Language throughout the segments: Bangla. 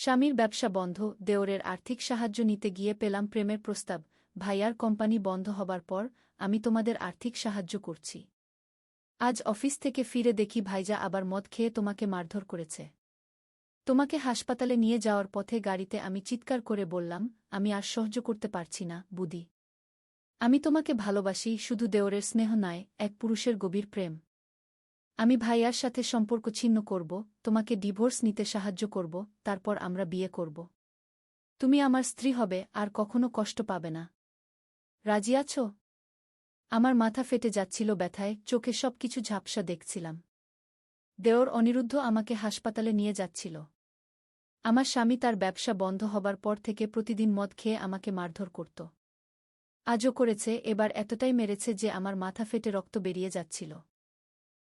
স্বামীর ব্যবসা বন্ধ, দেওরের আর্থিক সাহায্য নিতে গিয়ে পেলাম প্রেমের প্রস্তাব। ভাইয়ার কোম্পানি বন্ধ হবার পর আমি তোমাদের আর্থিক সাহায্য করছি। আজ অফিস থেকে ফিরে দেখি ভাইজা আবার মদ খেয়ে তোমাকে মারধর করেছে। তোমাকে হাসপাতালে নিয়ে যাওয়ার পথে গাড়িতে আমি চিৎকার করে বললাম, আমি আর সহ্য করতে পারছি না বুদি। আমি তোমাকে ভালোবাসি, শুধু দেওরের স্নেহ নয়, এক পুরুষের গভীর প্রেম। আমি ভাইয়ার সাথে সম্পর্ক ছিন্ন করব, তোমাকে ডিভোর্স নিতে সাহায্য করব, তারপর আমরা বিয়ে করব। তুমি আমার স্ত্রী হবে, আর কখনো কষ্ট পাবে না। রাজি আছো? আমার মাথা ফেটে যাচ্ছিল ব্যথায়, চোখে সবকিছু ঝাপসা দেখছিলাম। দেওর অনিরুদ্ধ আমাকে হাসপাতালে নিয়ে যাচ্ছিল। আমার স্বামী তার ব্যবসা বন্ধ হবার পর থেকে প্রতিদিন মদ খেয়ে আমাকে মারধর করত। আজও করেছে, এবার এতটাই মেরেছে যে আমার মাথা ফেটে রক্ত বেরিয়ে যাচ্ছিল।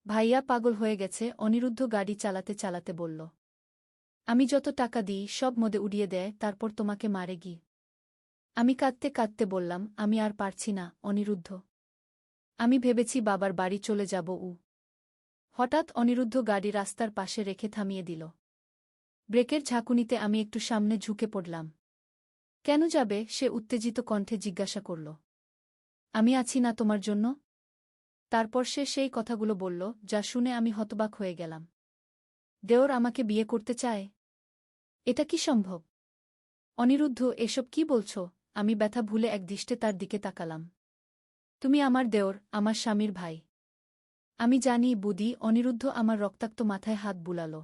ভাইয়া পাগল হয়ে গেছে, অনিরুদ্ধ গাড়ি চালাতে চালাতে বলল। আমি যত টাকা দিই সব মদে উড়িয়ে দেয়, তারপর তোমাকে মারে গি। আমি কাঁদতে কাঁদতে বললাম, আমি আর পারছি না অনিরুদ্ধ। আমি ভেবেছি বাবার বাড়ি চলে যাব। হঠাৎ অনিরুদ্ধ গাড়ি রাস্তার পাশে রেখে থামিয়ে দিল। ব্রেকের ঝাঁকুনিতে আমি একটু সামনে ঝুঁকে পড়লাম। কেন যাবে? সে উত্তেজিত কণ্ঠে জিজ্ঞাসা করল। আমি আছি না তোমার জন্য? তারপর সে সেই কথাগুলো বলল, যা শুনে আমি হতবাক হয়ে গেলাম। দেওর আমাকে বিয়ে করতে চায়? এটা কি সম্ভব? অনিরুদ্ধ, এসব কি বলছ? আমি ব্যথা ভুলে একদৃষ্টে তার দিকে তাকালাম। তুমি আমার দেওর, আমার স্বামীর ভাই। আমি জানি বুদি। অনিরুদ্ধ আমার রক্তাক্ত মাথায় হাত বুলাল।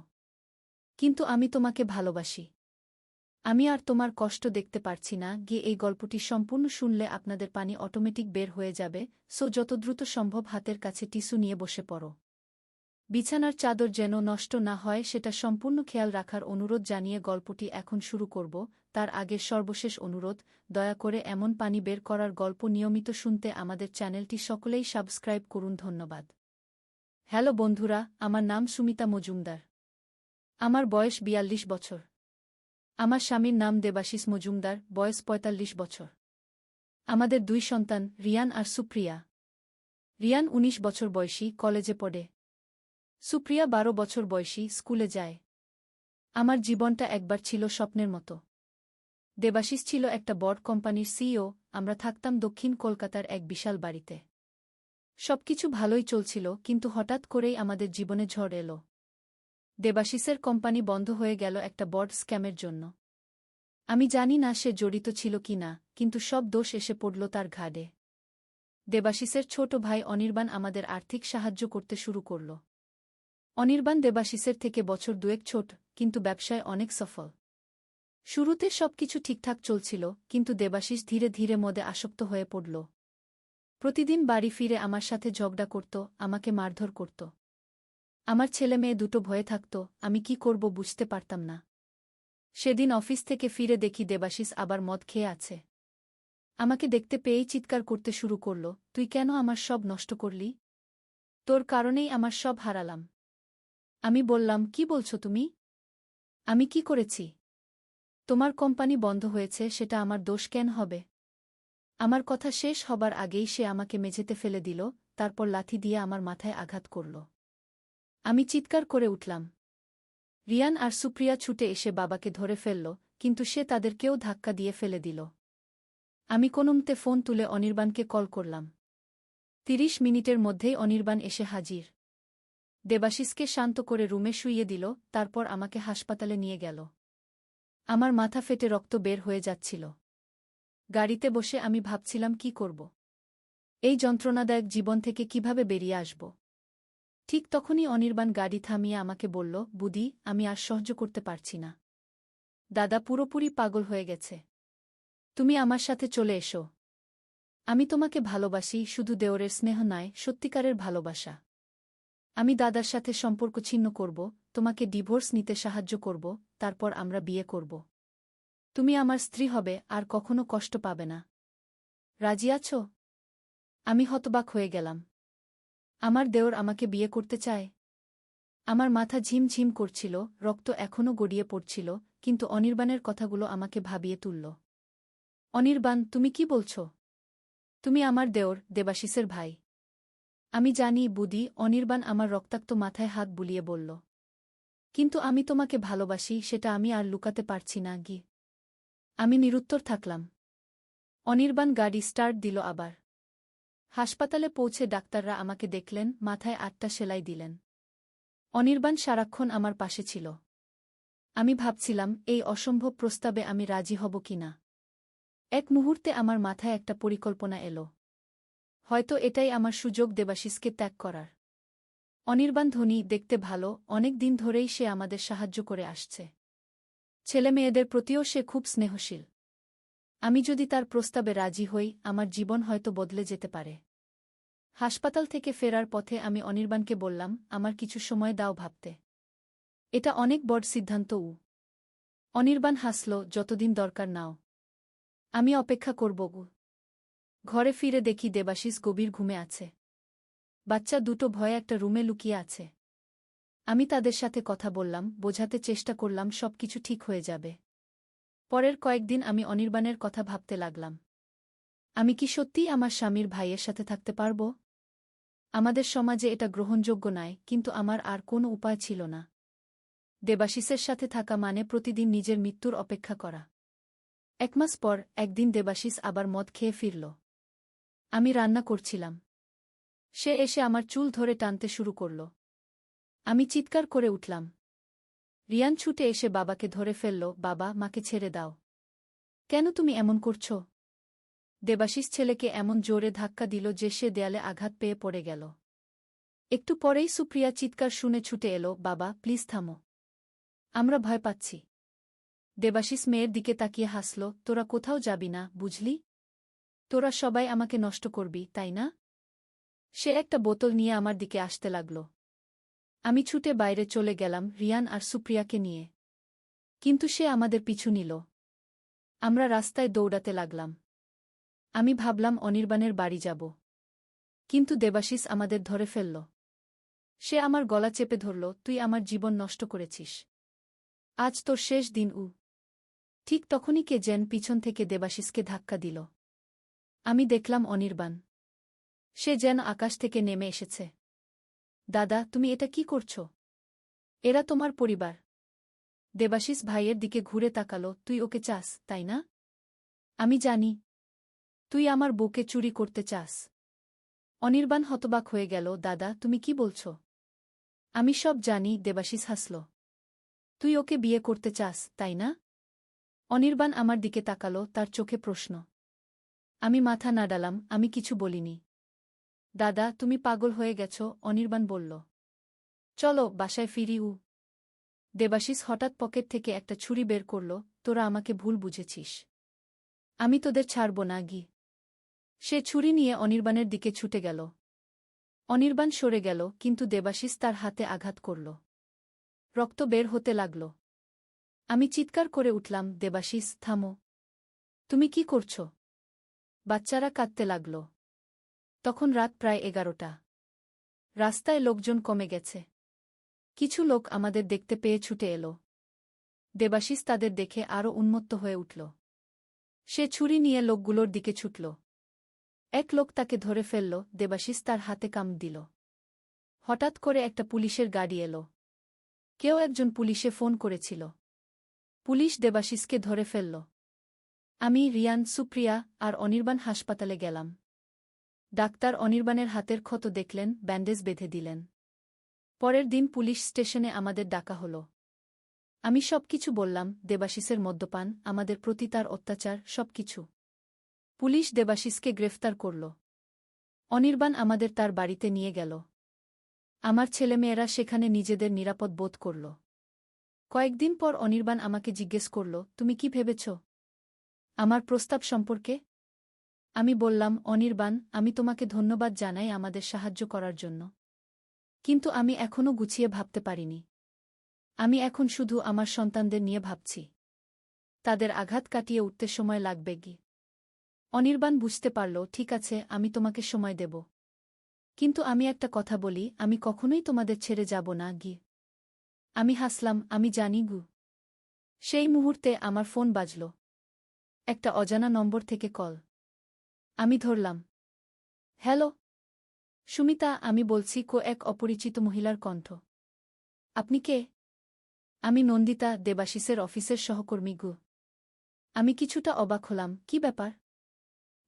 কিন্তু আমি তোমাকে ভালোবাসি। আমি আর তোমার কষ্ট দেখতে পারছি না। গিয়ে এই গল্পটি সম্পূর্ণ শুনলে আপনাদের পানি অটোমেটিক বের হয়ে যাবে, সো যত দ্রুত সম্ভব হাতের কাছে টিস্যু নিয়ে বসে পড়ো। বিছানার চাদর যেন নষ্ট না হয় সেটা সম্পূর্ণ খেয়াল রাখার অনুরোধ জানিয়ে গল্পটি এখন শুরু করব। তার আগে সর্বশেষ অনুরোধ, দয়া করে এমন পানি বের করার গল্প নিয়মিত শুনতে আমাদের চ্যানেলটি সকলেই সাবস্ক্রাইব করুন। ধন্যবাদ। হ্যালো বন্ধুরা, আমার নাম সুমিতা মজুমদার। আমার বয়স ৪২ বছর। আমার স্বামীর নাম দেবাশিস মজুমদার, বয়স ৪৫ বছর। আমাদের ২ সন্তান, রিয়ান আর সুপ্রিয়া। রিয়ান ১৯ বছর বয়সী, কলেজে পড়ে। সুপ্রিয়া ১২ বছর বয়সী, স্কুলে যায়। আমার জীবনটা একবার ছিল স্বপ্নের মতো। দেবাশিস ছিল একটা বড় কোম্পানির সিইও, আমরা থাকতাম দক্ষিণ কলকাতার এক বিশাল বাড়িতে। সবকিছু ভালোই চলছিল, কিন্তু হঠাৎ করেই আমাদের জীবনে ঝড় এলো। দেবাশিসের কোম্পানি বন্ধ হয়ে গেল একটা বড় স্ক্যামের জন্য। আমি জানি না সে জড়িত ছিল কি না, কিন্তু সব দোষ এসে পড়ল তার ঘাড়ে। দেবাশিসের ছোট ভাই অনির্বাণ আমাদের আর্থিক সাহায্য করতে শুরু করল। অনির্বাণ দেবাশিসের থেকে বছর ২ ছোট, কিন্তু ব্যবসায় অনেক সফল। শুরুতে সবকিছু ঠিকঠাক চলছিল, কিন্তু দেবাশিস ধীরে ধীরে মদে আসক্ত হয়ে পড়ল। প্রতিদিন বাড়ি ফিরে আমার সাথে ঝগড়া করত, আমাকে মারধর করত। আমার ছেলে মেয়ে দুটো ভয়ে থাকত, আমি কি করব বুঝতে পারতাম না। সেদিন অফিস থেকে ফিরে দেখি দেবাশিস আবার মদ খেয়ে আছে। আমাকে দেখতে পেয়েই চিৎকার করতে শুরু করল, তুই কেন আমার সব নষ্ট করলি? তোর কারণেই আমার সব হারালাম। আমি বললাম, কি বলছো তুমি? আমি কি করেছি? তোমার কোম্পানি বন্ধ হয়েছে, সেটা আমার দোষ কেন হবে? আমার কথা শেষ হবার আগেই সে আমাকে মেঝেতে ফেলে দিল, তারপর লাথি দিয়ে আমার মাথায় আঘাত করল। আমি চিৎকার করে উঠলাম। রিয়ান আর সুপ্রিয়া ছুটে এসে বাবাকে ধরে ফেলল, কিন্তু সে তাদেরকেও ধাক্কা দিয়ে ফেলে দিল। আমি কোনোমতে ফোন তুলে অনির্বাণকে কল করলাম। ৩০ মিনিটের মধ্যেই অনির্বাণ এসে হাজির। দেবাশিসকে শান্ত করে রুমে শুইয়ে দিল, তারপর আমাকে হাসপাতালে নিয়ে গেল। আমার মাথা ফেটে রক্ত বের হয়ে যাচ্ছিল। গাড়িতে বসে আমি ভাবছিলাম কি করব। এই যন্ত্রণাদায়ক জীবন থেকে কিভাবে বেরিয়ে আসব। ঠিক তখনই অনির্বাণ গাড়ি থামিয়ে আমাকে বলল, বুদি, আমি আর সহ্য করতে পারছি না। দাদা পুরোপুরি পাগল হয়ে গেছে। তুমি আমার সাথে চলে এসো। আমি তোমাকে ভালোবাসি, শুধু দেওরের স্নেহ নয়, সত্যিকারের ভালোবাসা। আমি দাদার সাথে সম্পর্ক ছিন্ন করব, তোমাকে ডিভোর্স নিতে সাহায্য করব, তারপর আমরা বিয়ে করব। তুমি আমার স্ত্রী হবে, আর কখনো কষ্ট পাবে না। রাজি আছো? আমি হতবাক হয়ে গেলাম। আমার দেওর আমাকে বিয়ে করতে চায়? আমার মাথা ঝিমঝিম করছিল, রক্ত এখনও গড়িয়ে পড়ছিল, কিন্তু অনির্বাণের কথাগুলো আমাকে ভাবিয়ে তুলল। অনির্বাণ, তুমি কি বলছ? তুমি আমার দেওর, দেবাশিসের ভাই। আমি জানি বুদি। অনির্বাণ আমার রক্তাক্ত মাথায় হাত বুলিয়ে বলল। কিন্তু আমি তোমাকে ভালোবাসি সেটা আমি আর লুকাতে পারছি না গি। আমি নিরুত্তর থাকলাম। অনির্বাণ গাড়ি স্টার্ট দিল আবার। হাসপাতালে পৌঁছে ডাক্তাররা আমাকে দেখলেন, মাথায় ৮টা সেলাই দিলেন। অনির্বাণ সারাক্ষণ আমার পাশে ছিল। আমি ভাবছিলাম এই অসম্ভব প্রস্তাবে আমি রাজি হব কিনা। এক মুহূর্তে আমার মাথায় একটা পরিকল্পনা এলো। হয়তো এটাই আমার সুযোগ দেবাশিসকে ত্যাগ করার। অনির্বাণ ধনী, দেখতে ভালো, অনেক দিন ধরেই সে আমাদের সাহায্য করে আসছে। ছেলেমেয়েদের প্রতিও সে খুব স্নেহশীল। আমি যদি তার প্রস্তাবে রাজি হই, আমার জীবন হয়তো বদলে যেতে পারে। হাসপাতাল থেকে ফেরার পথে আমি অনির্বাণকে বললাম, আমার কিছু সময় দাও ভাবতে। এটা অনেক বড় সিদ্ধান্ত। অনির্বাণ হাসল, যতদিন দরকার নাও। আমি অপেক্ষা করব। ঘরে ফিরে দেখি দেবাশিস গভীর ঘুমে আছে। বাচ্চা দুটো ভয়ে একটা রুমে লুকিয়ে আছে। আমি তাদের সাথে কথা বললাম, বোঝাতে চেষ্টা করলাম সবকিছু ঠিক হয়ে যাবে। পরের কয়েকদিন আমি অনির্বাণের কথা ভাবতে লাগলাম। আমি কি সত্যিই আমার স্বামীর ভাইয়ের সাথে থাকতে পারব? আমাদের সমাজে এটা গ্রহণযোগ্য নয়, কিন্তু আমার আর কোনো উপায় ছিল না। দেবাশিসের সাথে থাকা মানে প্রতিদিন নিজের মৃত্যুর অপেক্ষা করা। ১ মাস পর একদিন দেবাশিস আবার মদ খেয়ে ফিরল। আমি রান্না করছিলাম। সে এসে আমার চুল ধরে টানতে শুরু করল। আমি চিৎকার করে উঠলাম। রিয়ান ছুটে এসে বাবাকে ধরে ফেলল, বাবা, মাকে ছেড়ে দাও। কেন তুমি এমন করছ? দেবাশিস ছেলেকে এমন জোরে ধাক্কা দিল যে সে দেয়ালে আঘাত পেয়ে পড়ে গেল। একটু পরেই সুপ্রিয়া চিৎকার শুনে ছুটে এলো, বাবা, প্লিজ থামো। আমরা ভয় পাচ্ছি। দেবাশিস মেয়ের দিকে তাকিয়ে হাসল, তোরা কোথাও যাবি না, বুঝলি? তোরা সবাই আমাকে নষ্ট করবি, তাই না? সে একটা বোতল নিয়ে আমার দিকে আসতে লাগল। আমি ছুটে বাইরে চলে গেলাম রিয়ান আর সুপ্রিয়াকে নিয়ে। কিন্তু সে আমাদের পিছু নিল। আমরা রাস্তায় দৌড়াতে লাগলাম। আমি ভাবলাম অনির্বাণের বাড়ি যাব। কিন্তু দেবাশিস আমাদের ধরে ফেলল। সে আমার গলা চেপে ধরল, তুই আমার জীবন নষ্ট করেছিস। আজ তোর শেষ দিন। ঠিক তখনই কে যেন পিছন থেকে দেবাশিসকে ধাক্কা দিল। আমি দেখলাম অনির্বাণ। সে যেন আকাশ থেকে নেমে এসেছে। দাদা, তুমি এটা কি করছ? এরা তোমার পরিবার। দেবাশিস ভাইয়ের দিকে ঘুরে তাকালো, তুই ওকে চাস, তাই না? আমি জানি। তুই আমার বউকে চুরি করতে চাস। অনির্বাণ হতবাক হয়ে গেল, দাদা, তুমি কি বলছ? আমি সব জানি। দেবাশিস হাসল। তুই ওকে বিয়ে করতে চাস, তাই না? অনির্বাণ আমার দিকে তাকালো, তার চোখে প্রশ্ন। আমি মাথা নাড়ালাম, আমি কিছু বলিনি। দাদা, তুমি পাগল হয়ে গেছ, অনির্বাণ বলল। চলো বাসায় ফিরি। দেবাশিস হঠাৎ পকেট থেকে একটা ছুরি বের করল, তোরা আমাকে ভুল বুঝেছিস। আমি তোদের ছাড়ব না গি। সে ছুরি নিয়ে অনির্বাণের দিকে ছুটে গেল। অনির্বাণ সরে গেল, কিন্তু দেবাশিস তার হাতে আঘাত করল। রক্ত বের হতে লাগল। আমি চিৎকার করে উঠলাম, দেবাশিস, থামো। তুমি কি করছ? বাচ্চারা কাঁদতে লাগল। তখন রাত প্রায় 11টা। রাস্তায় লোকজন কমে গেছে। কিছু লোক আমাদের দেখতে পেয়ে ছুটে এলো। দেবাশিস তাদের দেখে আরও উন্মত্ত হয়ে উঠল। সে ছুরি নিয়ে লোকগুলোর দিকে ছুটল। এক লোক তাকে ধরে ফেলল, দেবাশিস তার হাতে কামড় দিল। হঠাৎ করে একটা পুলিশের গাড়ি এলো। কেউ একজন পুলিশে ফোন করেছিল। পুলিশ দেবাশিসকে ধরে ফেলল। আমি, রিয়ান, সুপ্রিয়া আর অনির্বাণ হাসপাতালে গেলাম। ডাক্তার অনির্বাণের হাতের ক্ষত দেখলেন, ব্যান্ডেজ বেঁধে দিলেন। পরের দিন পুলিশ স্টেশনে আমাদের ডাকা হল। আমি সবকিছু বললাম, দেবাশিসের মদ্যপান, আমাদের প্রতি তার অত্যাচার, সবকিছু। পুলিশ দেবাশিসকে গ্রেফতার করল। অনির্বাণ আমাদের তার বাড়িতে নিয়ে গেল। আমার ছেলেমেয়েরা সেখানে নিজেদের নিরাপদ বোধ করল। কয়েকদিন পর অনির্বাণ আমাকে জিজ্ঞেস করল, তুমি কি ভেবেছ আমার প্রস্তাব সম্পর্কে? আমি বললাম, অনির্বাণ, আমি তোমাকে ধন্যবাদ জানাই আমাদের সাহায্য করার জন্য। কিন্তু আমি এখনও গুছিয়ে ভাবতে পারিনি। আমি এখন শুধু আমার সন্তানদের নিয়ে ভাবছি। তাদের আঘাত কাটিয়ে উঠতে সময় লাগবে গি। অনির্বাণ বুঝতে পারল, ঠিক আছে, আমি তোমাকে সময় দেব। কিন্তু আমি একটা কথা বলি, আমি কখনোই তোমাদের ছেড়ে যাব না গি। আমি হাসলাম, আমি জানি গু। সেই মুহূর্তে আমার ফোন বাজল। একটা অজানা নম্বর থেকে কল। আমি ধরলাম। হ্যালো সুমিতা, আমি বলছি। এক অপরিচিত মহিলার কণ্ঠ। আপনি কে? আমি নন্দিতা, দেবাশিসের অফিসের সহকর্মী গু। আমি কিছুটা অবাক হলাম, কি ব্যাপার?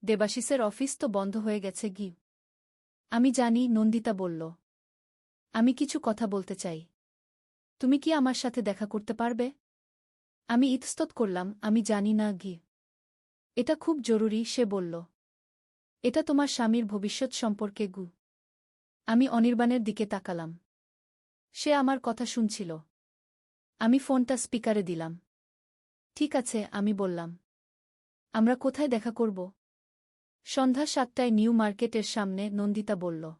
দেবাশিসের অফিস তো বন্ধ হয়ে গেছে গি। আমি জানি, নন্দিতা বলল। আমি কিছু কথা বলতে চাই। তুমি কি আমার সাথে দেখা করতে পারবে? আমি ইতস্তত করলাম, আমি জানি না গি। এটা খুব জরুরি, সে বলল। এটা তোমার স্বামীর ভবিষ্যৎ সম্পর্কে গু। আমি অনির্বাণের দিকে তাকালাম। সে আমার কথা শুনছিল। আমি ফোনটা স্পিকারে দিলাম। ঠিক আছে, আমি বললাম। আমরা কোথায় দেখা করব? সন্ধ্যা ৭টায় নিউ মার্কেটের সামনে, নন্দিতা বলল।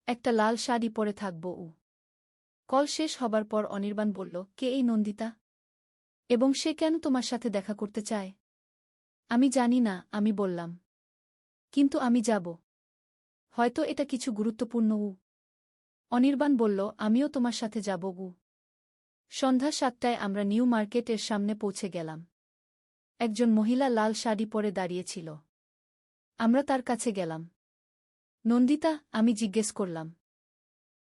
একটা লাল শাড়ি পরে থাকব ও। কল শেষ হবার পর অনির্বাণ বলল, কে এই নন্দিতা? এবং সে কেন তোমার সাথে দেখা করতে চায়? আমি জানি না, আমি বললাম। কিন্তু আমি যাব। হয়তো এটা কিছু গুরুত্বপূর্ণ উ। অনির্বাণ বলল, আমিও তোমার সাথে যাব গু। সন্ধ্যা ৭টায় আমরা নিউ মার্কেটের সামনে পৌঁছে গেলাম। একজন মহিলা লাল শাড়ি পরে দাঁড়িয়েছিল। আমরা তার কাছে গেলাম। নন্দিতা, আমি জিজ্ঞেস করলাম।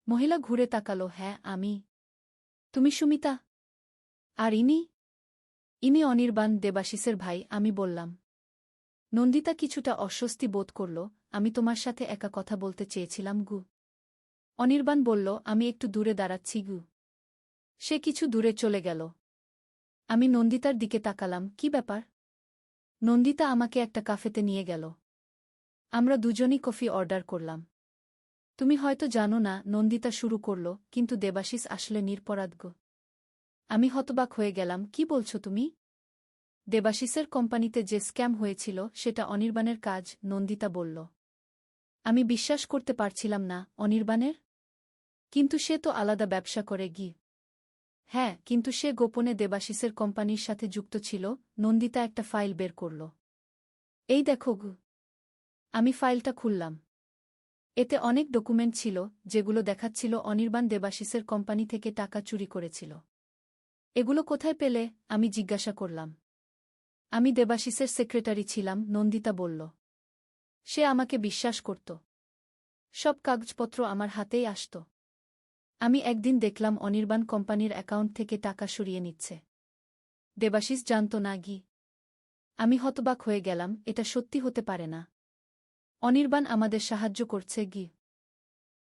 মহিলা ঘুরে তাকালো, হ্যাঁ আমি। তুমি সুমিতা? আর ইনি অনির্বাণ, দেবাশিসের ভাই, আমি বললাম। নন্দিতা কিছুটা অস্বস্তি বোধ করল। আমি তোমার সাথে একা কথা বলতে চেয়েছিলাম গু। অনির্বাণ বলল, আমি একটু দূরে দাঁড়াচ্ছি গু। সে কিছু দূরে চলে গেল। আমি নন্দিতার দিকে তাকালাম, কি ব্যাপার? নন্দিতা আমাকে একটা কাফেতে নিয়ে গেল। আমরা দুজনই কফি অর্ডার করলাম। তুমি হয়তো জানো না, নন্দিতা শুরু করল, কিন্তু দেবাশিস আসলে নিরপরাধ গো। আমি হতবাক হয়ে গেলাম, কি বলছো তুমি? দেবাশিসের কোম্পানিতে যে স্ক্যাম হয়েছিল সেটা অনির্বাণের কাজ, নন্দিতা বলল। আমি বিশ্বাস করতে পারছিলাম না, অনির্বাণের? কিন্তু সে তো আলাদা ব্যবসা করে গি। হ্যাঁ, কিন্তু সে গোপনে দেবাশিসের কোম্পানির সাথে যুক্ত ছিল। নন্দিতা একটা ফাইল বের করল। এই দেখো গু। আমি ফাইলটা খুললাম। এতে অনেক ডকুমেন্ট ছিল, যেগুলো দেখাচ্ছিল অনির্বাণ দেবাশিসের কোম্পানি থেকে টাকা চুরি করেছিল। এগুলো কোথায় পেলে? আমি জিজ্ঞাসা করলাম। আমি দেবাশিসের সেক্রেটারি ছিলাম, নন্দিতা বলল। সে আমাকে বিশ্বাস করত। সব কাগজপত্র আমার হাতেই আসত। আমি একদিন দেখলাম অনির্বাণ কোম্পানির অ্যাকাউন্ট থেকে টাকা সরিয়ে নিচ্ছে। দেবাশিস জানত না গি। আমি হতবাক হয়ে গেলাম, এটা সত্যি হতে পারে না। অনির্বাণ আমাদের সাহায্য করছে গি।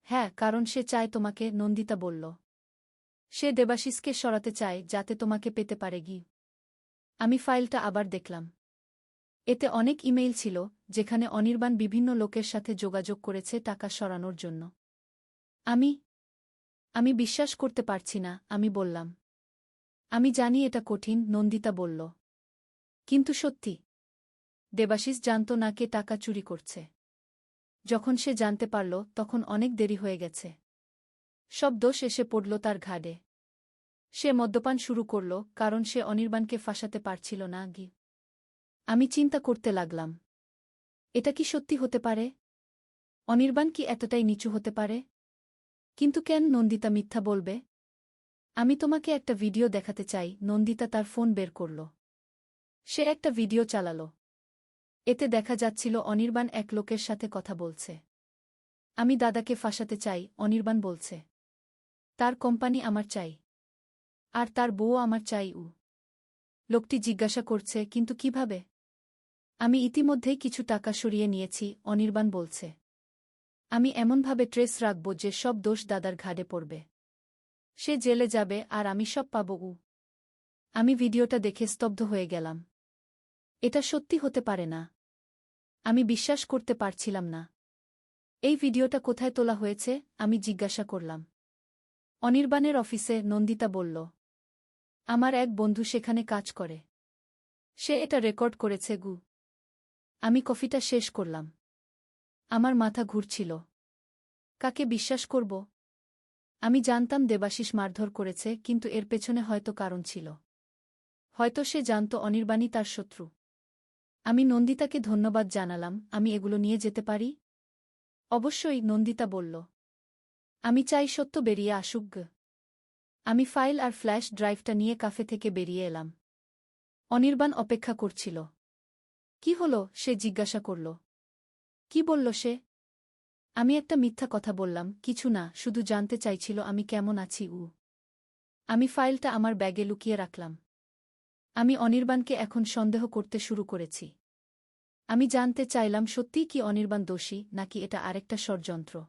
হ্যাঁ, কারণ সে চায় তোমাকে, নন্দিতা বলল। সে দেবাশিসকে সরাতে চায় যাতে তোমাকে পেতে পারে গি। আমি ফাইলটা আবার দেখলাম। এতে অনেক ইমেইল ছিল, যেখানে অনির্বাণ বিভিন্ন লোকের সাথে যোগাযোগ করেছে টাকা সরানোর জন্য। আমি বিশ্বাস করতে পারছি না, আমি বললাম। আমি জানি এটা কঠিন, নন্দিতা বলল। কিন্তু সত্যি। দেবাশিস জানত না কে টাকা চুরি করছে। যখন সে জানতে পারল, তখন অনেক দেরি হয়ে গেছে। সব দোষ এসে পড়ল তার ঘাড়ে। সে মদ্যপান শুরু করল, কারণ সে অনির্বাণকে ফাঁসাতে পারছিল না গি। আমি চিন্তা করতে লাগলাম। এটা কি সত্যি হতে পারে? অনির্বাণ কি এতটাই নিচু হতে পারে? কিন্তু কেন নন্দিতা মিথ্যা বলবে? আমি তোমাকে একটা ভিডিও দেখাতে চাই, নন্দিতা তার ফোন বের করল। সে একটা ভিডিও চালাল। এতে দেখা যাচ্ছিল অনির্বাণ এক লোকের সাথে কথা বলছে। আমি দাদাকে ফাঁসাতে চাই, অনির্বাণ বলছে। তার কোম্পানি আমার চাই। আর তার বউও আমার চাই উ। লোকটি জিজ্ঞাসা করছে, কিন্তু কিভাবে? আমি ইতিমধ্যেই কিছু টাকা সরিয়ে নিয়েছি, অনির্বাণ বলছে। আমি এমনভাবে ট্রেস রাখব যে সব দোষ দাদার ঘাড়ে পড়বে। সে জেলে যাবে আর আমি সব পাব উ। আমি ভিডিওটা দেখে স্তব্ধ হয়ে গেলাম। এটা সত্যি হতে পারে না। আমি বিশ্বাস করতে পারছিলাম না। এই ভিডিওটা কোথায় তোলা হয়েছে? আমি জিজ্ঞাসা করলাম। অনির্বাণের অফিসে, নন্দিতা বলল। আমার এক বন্ধু সেখানে কাজ করে। সে এটা রেকর্ড করেছে গু। আমি কফিটা শেষ করলাম। আমার মাথা ঘুরছিল। কাকে বিশ্বাস করব? আমি জানতাম দেবাশিস মারধর করেছে, কিন্তু এর পেছনে হয়তো কারণ ছিল। হয়তো সে জানত অনির্বাণই তার শত্রু। আমি নন্দিতাকে ধন্যবাদ জানালাম। আমি এগুলো নিয়ে যেতে পারি? অবশ্যই, নন্দিতা বলল। আমি চাই সত্য বেরিয়ে আসুক গ। আমি ফাইল আর ফ্ল্যাশ ড্রাইভটা নিয়ে কাফে থেকে বেরিয়ে এলাম। অনির্বাণ অপেক্ষা করছিল। কি হলো? সে জিজ্ঞাসা করল। কি বলল সে? আমি একটা মিথ্যা কথা বললাম, কিছু না, শুধু জানতে চাইছিল আমি কেমন আছি উ। আমি ফাইলটা আমার ব্যাগে লুকিয়ে রাখলাম। আমি অনির্বাণকে এখন সন্দেহ করতে শুরু করেছি। আমি জানতে চাইলাম সত্যিই কি অনির্বাণ দোষী নাকি এটা আরেকটা ষড়যন্ত্র।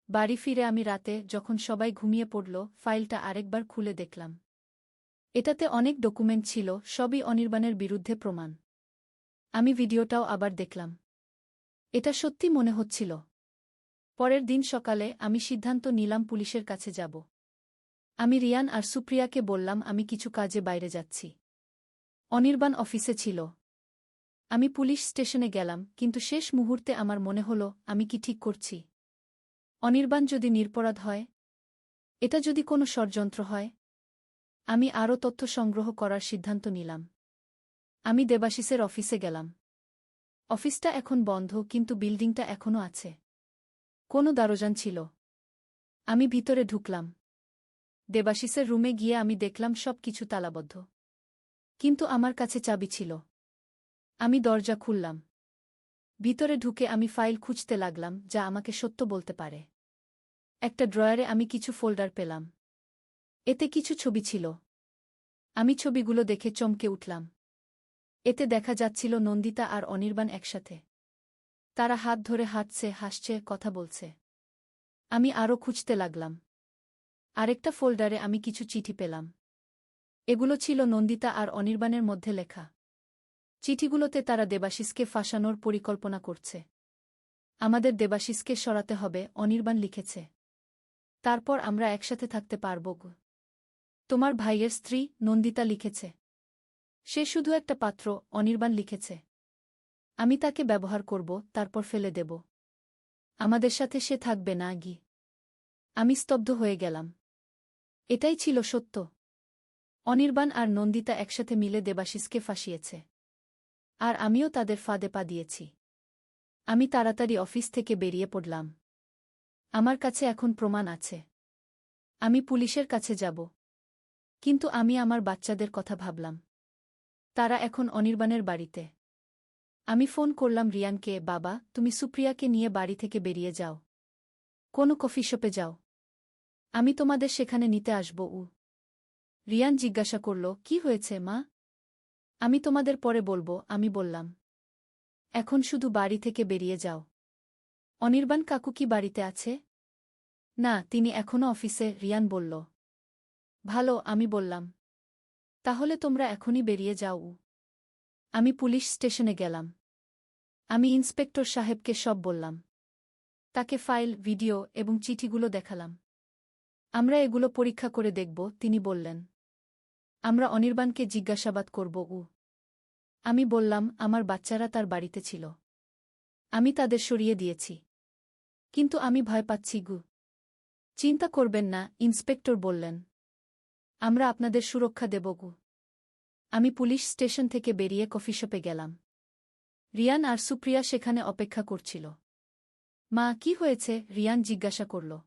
বাড়ি ফিরে আমি রাতে যখন সবাই ঘুমিয়ে পড়ল ফাইলটা আরেকবার খুলে দেখলাম। এটাতে অনেক ডকুমেন্ট ছিল, সবই অনির্বাণের বিরুদ্ধে প্রমাণ। আমি ভিডিওটাও আবার দেখলাম। এটা সত্যি মনে হচ্ছিল। পরের দিন সকালে আমি সিদ্ধান্ত নিলাম পুলিশের কাছে যাব। আমি রিয়ান আর সুপ্রিয়াকে বললাম আমি কিছু কাজে বাইরে যাচ্ছি। অনির্বাণ অফিসে ছিল। আমি পুলিশ স্টেশনে গেলাম, কিন্তু শেষ মুহূর্তে আমার মনে হলো আমি কি ঠিক করছি? অনির্বাণ যদি নিরপরাধ হয়, এটা যদি কোনো ষড়যন্ত্র হয়। আমি আরও তথ্য সংগ্রহ করার সিদ্ধান্ত নিলাম। আমি দেবাশিসের অফিসে গেলাম। অফিসটা এখন বন্ধ, কিন্তু বিল্ডিংটা এখনও আছে। কোনো দারোয়ান ছিল। আমি ভিতরে ঢুকলাম। দেবাশিসের রুমে গিয়ে আমি দেখলাম সব কিছু তালাবদ্ধ। কিন্তু আমার কাছে চাবি ছিল। আমি দরজা খুললাম। ভিতরে ঢুকে আমি ফাইল খুঁজতে লাগলাম যা আমাকে সত্য বলতে পারে। একটা ড্রয়ারে আমি কিছু ফোল্ডার পেলাম। এতে কিছু ছবি ছিল। আমি ছবিগুলো দেখে চমকে উঠলাম। এতে দেখা যাচ্ছিল নন্দিতা আর অনির্বাণ একসাথে। তারা হাত ধরে হাঁটছে, হাসছে, কথা বলছে। আমি আরও খুঁজতে লাগলাম। আরেকটা ফোল্ডারে আমি কিছু চিঠি পেলাম। এগুলো ছিল নন্দিতা আর অনির্বাণের মধ্যে লেখা। চিঠিগুলোতে তারা দেবাশিসকে ফাঁসানোর পরিকল্পনা করছে। আমাদের দেবাশিসকে সরাতে হবে, অনির্বাণ লিখেছে। তারপর আমরা একসাথে থাকতে পারব। তোমার ভাইয়ের স্ত্রী নন্দিতা লিখেছে। সে শুধু একটা পাত্র, অনির্বাণ লিখেছে। আমি তাকে ব্যবহার করব, তারপর ফেলে দেব। আমাদের সাথে সে থাকবে না। আমি স্তব্ধ হয়ে গেলাম। এটাই ছিল সত্য। অনির্বাণ আর নন্দিতা একসাথে মিলে দেবাশিসকে ফাঁসিয়েছে। আর আমিও তাদের ফাঁদে পা দিয়েছি। আমি তাড়াতাড়ি অফিস থেকে বেরিয়ে পড়লাম। আমার কাছে এখন প্রমাণ আছে। আমি পুলিশের কাছে যাব। কিন্তু আমি আমার বাচ্চাদের কথা ভাবলাম। তারা এখন অনির্বাণের বাড়িতে। আমি ফোন করলাম রিয়ানকে, বাবা, তুমি সুপ্রিয়াকে নিয়ে বাড়ি থেকে বেরিয়ে যাও। কোনো কফি শপে যাও। আমি তোমাদের সেখানে নিতে আসব। রিয়ান জিজ্ঞাসা করল, কি হয়েছে মা? আমি তোমাদের পরে বলবো, আমি বললাম। এখন শুধু বাড়ি থেকে বেরিয়ে যাও। অনির্বাণ কাকু কি বাড়িতে আছে? না, তিনি এখনও অফিসে, রিয়ান বলল। ভালো, আমি বললাম। তাহলে তোমরা এখনই বেরিয়ে যাও। আমি পুলিশ স্টেশনে গেলাম। আমি ইন্সপেক্টর সাহেবকে সব বললাম। তাকে ফাইল, ভিডিও এবং চিঠিগুলো দেখালাম। আমরা এগুলো পরীক্ষা করে দেখব, তিনি বললেন। আমরা অনির্বাণকে জিজ্ঞাসাবাদ করব। আমি বললাম, আমার বাচ্চারা তার বাড়িতে ছিল। আমি তাদের সরিয়ে দিয়েছি। কিন্তু আমি ভয় পাচ্ছি। চিন্তা করবেন না, ইন্সপেক্টর বললেন। আমরা আপনাদের সুরক্ষা দেব। আমি পুলিশ স্টেশন থেকে বেরিয়ে কফি শপে গেলাম। রিয়ান আর সুপ্রিয়া সেখানে অপেক্ষা করছিল। মা, কি হয়েছে? রিয়ান জিজ্ঞাসা করল।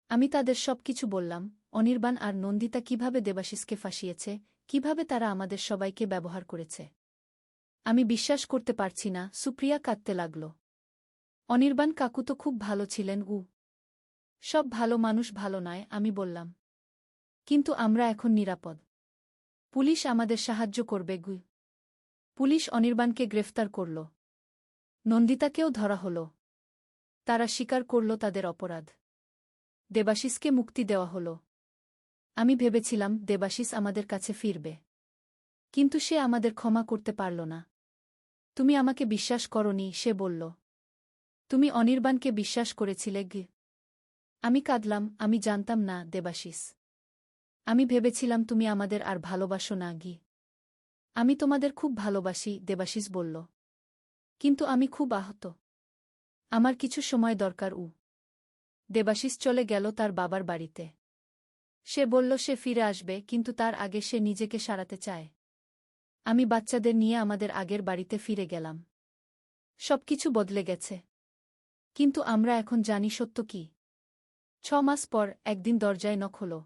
আমি তাদের সব কিছু বললাম, অনির্বাণ আর নন্দিতা কিভাবে দেবাশিসকে ফাঁসিয়েছে, কিভাবে তারা আমাদের সবাইকে ব্যবহার করেছে। আমি বিশ্বাস করতে পারছি না, সুপ্রিয়া কাঁদতে লাগল। অনির্বাণ কাকু তো খুব ভালো ছিলেন। সব ভালো মানুষ ভালো নয়, আমি বললাম। কিন্তু আমরা এখন নিরাপদ। পুলিশ আমাদের সাহায্য করবে। পুলিশ অনির্বাণকে গ্রেফতার করল। নন্দিতাকেও ধরা হল। তারা স্বীকার করল তাদের অপরাধ। দেবাশিসকে মুক্তি দেওয়া হল। আমি ভেবেছিলাম দেবাশিস আমাদের কাছে ফিরবে। কিন্তু সে আমাদের ক্ষমা করতে পারল না। তুমি আমাকে বিশ্বাস করনি, সে বলল। তুমি অনির্বাণকে বিশ্বাস করেছিলে। আমি কাঁদলাম, আমি জানতাম না দেবাশিস। আমি ভেবেছিলাম তুমি আমাদের আর ভালোবাসো না। আমি তোমাদের খুব ভালোবাসি, দেবাশিস বলল। কিন্তু আমি খুব আহত। আমার কিছু সময় দরকার। দেবাশিস চলে গেল তার বাবার বাড়িতে। সে বলল সে ফিরে আসবে, কিন্তু তার আগে সে নিজেকে সারাতে চায়। আমি বাচ্চাদের নিয়ে আমাদের আগের বাড়িতে ফিরে গেলাম। সবকিছু বদলে গেছে। কিন্তু আমরা এখন জানি সত্য কি। 6 মাস পর একদিন দরজায় নক হল।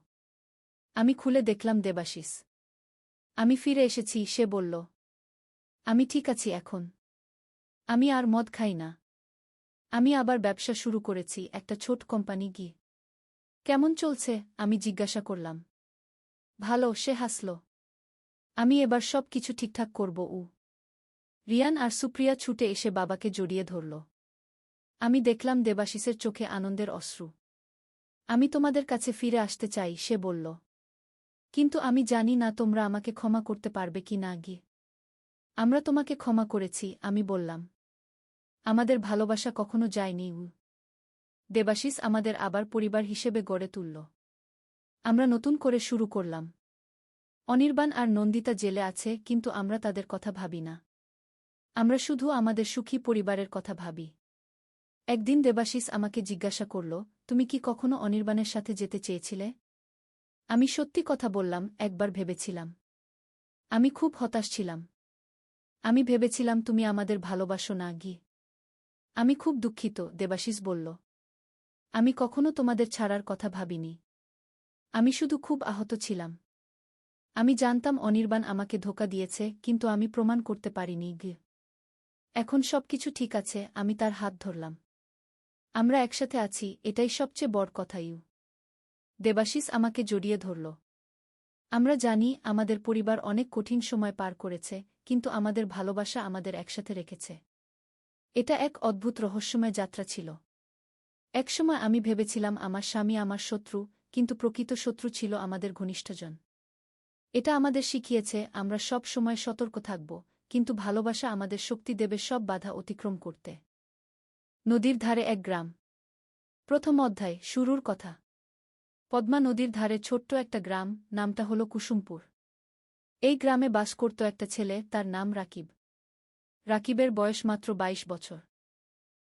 আমি খুলে দেখলাম দেবাশিস। আমি ফিরে এসেছি, সে বলল। আমি ঠিক আছি এখন। আমি আর মদ খাই না। আমি আবার ব্যবসা শুরু করেছি, একটা ছোট কোম্পানি। কেমন চলছে? আমি জিজ্ঞাসা করলাম। ভালো, সে হাসল। আমি এবার সব কিছু ঠিকঠাক করব। রিয়ান আর সুপ্রিয়া ছুটে এসে বাবাকে জড়িয়ে ধরল। আমি দেখলাম দেবাশিসের চোখে আনন্দের অশ্রু। আমি তোমাদের কাছে ফিরে আসতে চাই, সে বলল। কিন্তু আমি জানি না তোমরা আমাকে ক্ষমা করতে পারবে কি না। আমরা তোমাকে ক্ষমা করেছি, আমি বললাম। আমাদের ভালোবাসা কখনো যায়নি। দেবাশিস আমাদের আবার পরিবার হিসেবে গড়ে তুলল। আমরা নতুন করে শুরু করলাম। অনির্বাণ আর নন্দিতা জেলে আছে, কিন্তু আমরা তাদের কথা ভাবি না। আমরা শুধু আমাদের সুখী পরিবারের কথা ভাবি। একদিন দেবাশিস আমাকে জিজ্ঞাসা করল, তুমি কি কখনো অনির্বাণের সাথে যেতে চেয়েছিলে? আমি সত্যি কথা বললাম, একবার ভেবেছিলাম। আমি খুব হতাশ ছিলাম। আমি ভেবেছিলাম তুমি আমাদের ভালোবাসো না। আমি খুব দুঃখিত, দেবাশিস বলল। আমি কখনো তোমাদের ছাড়ার কথা ভাবিনি। আমি শুধু খুব আহত ছিলাম। আমি জানতাম অনির্বাণ আমাকে ধোঁকা দিয়েছে, কিন্তু আমি প্রমাণ করতে পারিনি। এখন সবকিছু ঠিক আছে, আমি তার হাত ধরলাম। আমরা একসাথে আছি, এটাই সবচেয়ে বড় কথা। দেবাশিস আমাকে জড়িয়ে ধরল। আমরা জানি আমাদের পরিবার অনেক কঠিন সময় পার করেছে, কিন্তু আমাদের ভালোবাসা আমাদের একসাথে রেখেছে। এটা এক অদ্ভুত রহস্যময় যাত্রা ছিল। একসময় আমি ভেবেছিলাম আমার স্বামী আমার শত্রু, কিন্তু প্রকৃত শত্রু ছিল আমাদের ঘনিষ্ঠজন। এটা আমাদের শিখিয়েছে আমরা সব সময় সতর্ক থাকব, কিন্তু ভালোবাসা আমাদের শক্তি দেবে সব বাধা অতিক্রম করতে। নদীর ধারে এক গ্রাম। প্রথম অধ্যায়, শুরুর কথা। পদ্মা নদীর ধারে ছোট্ট একটা গ্রাম, নামটা হল কুসুমপুর। এই গ্রামে বাস করত একটা ছেলে, তার নাম রাকিব। রাকিবের বয়স মাত্র 22 বছর।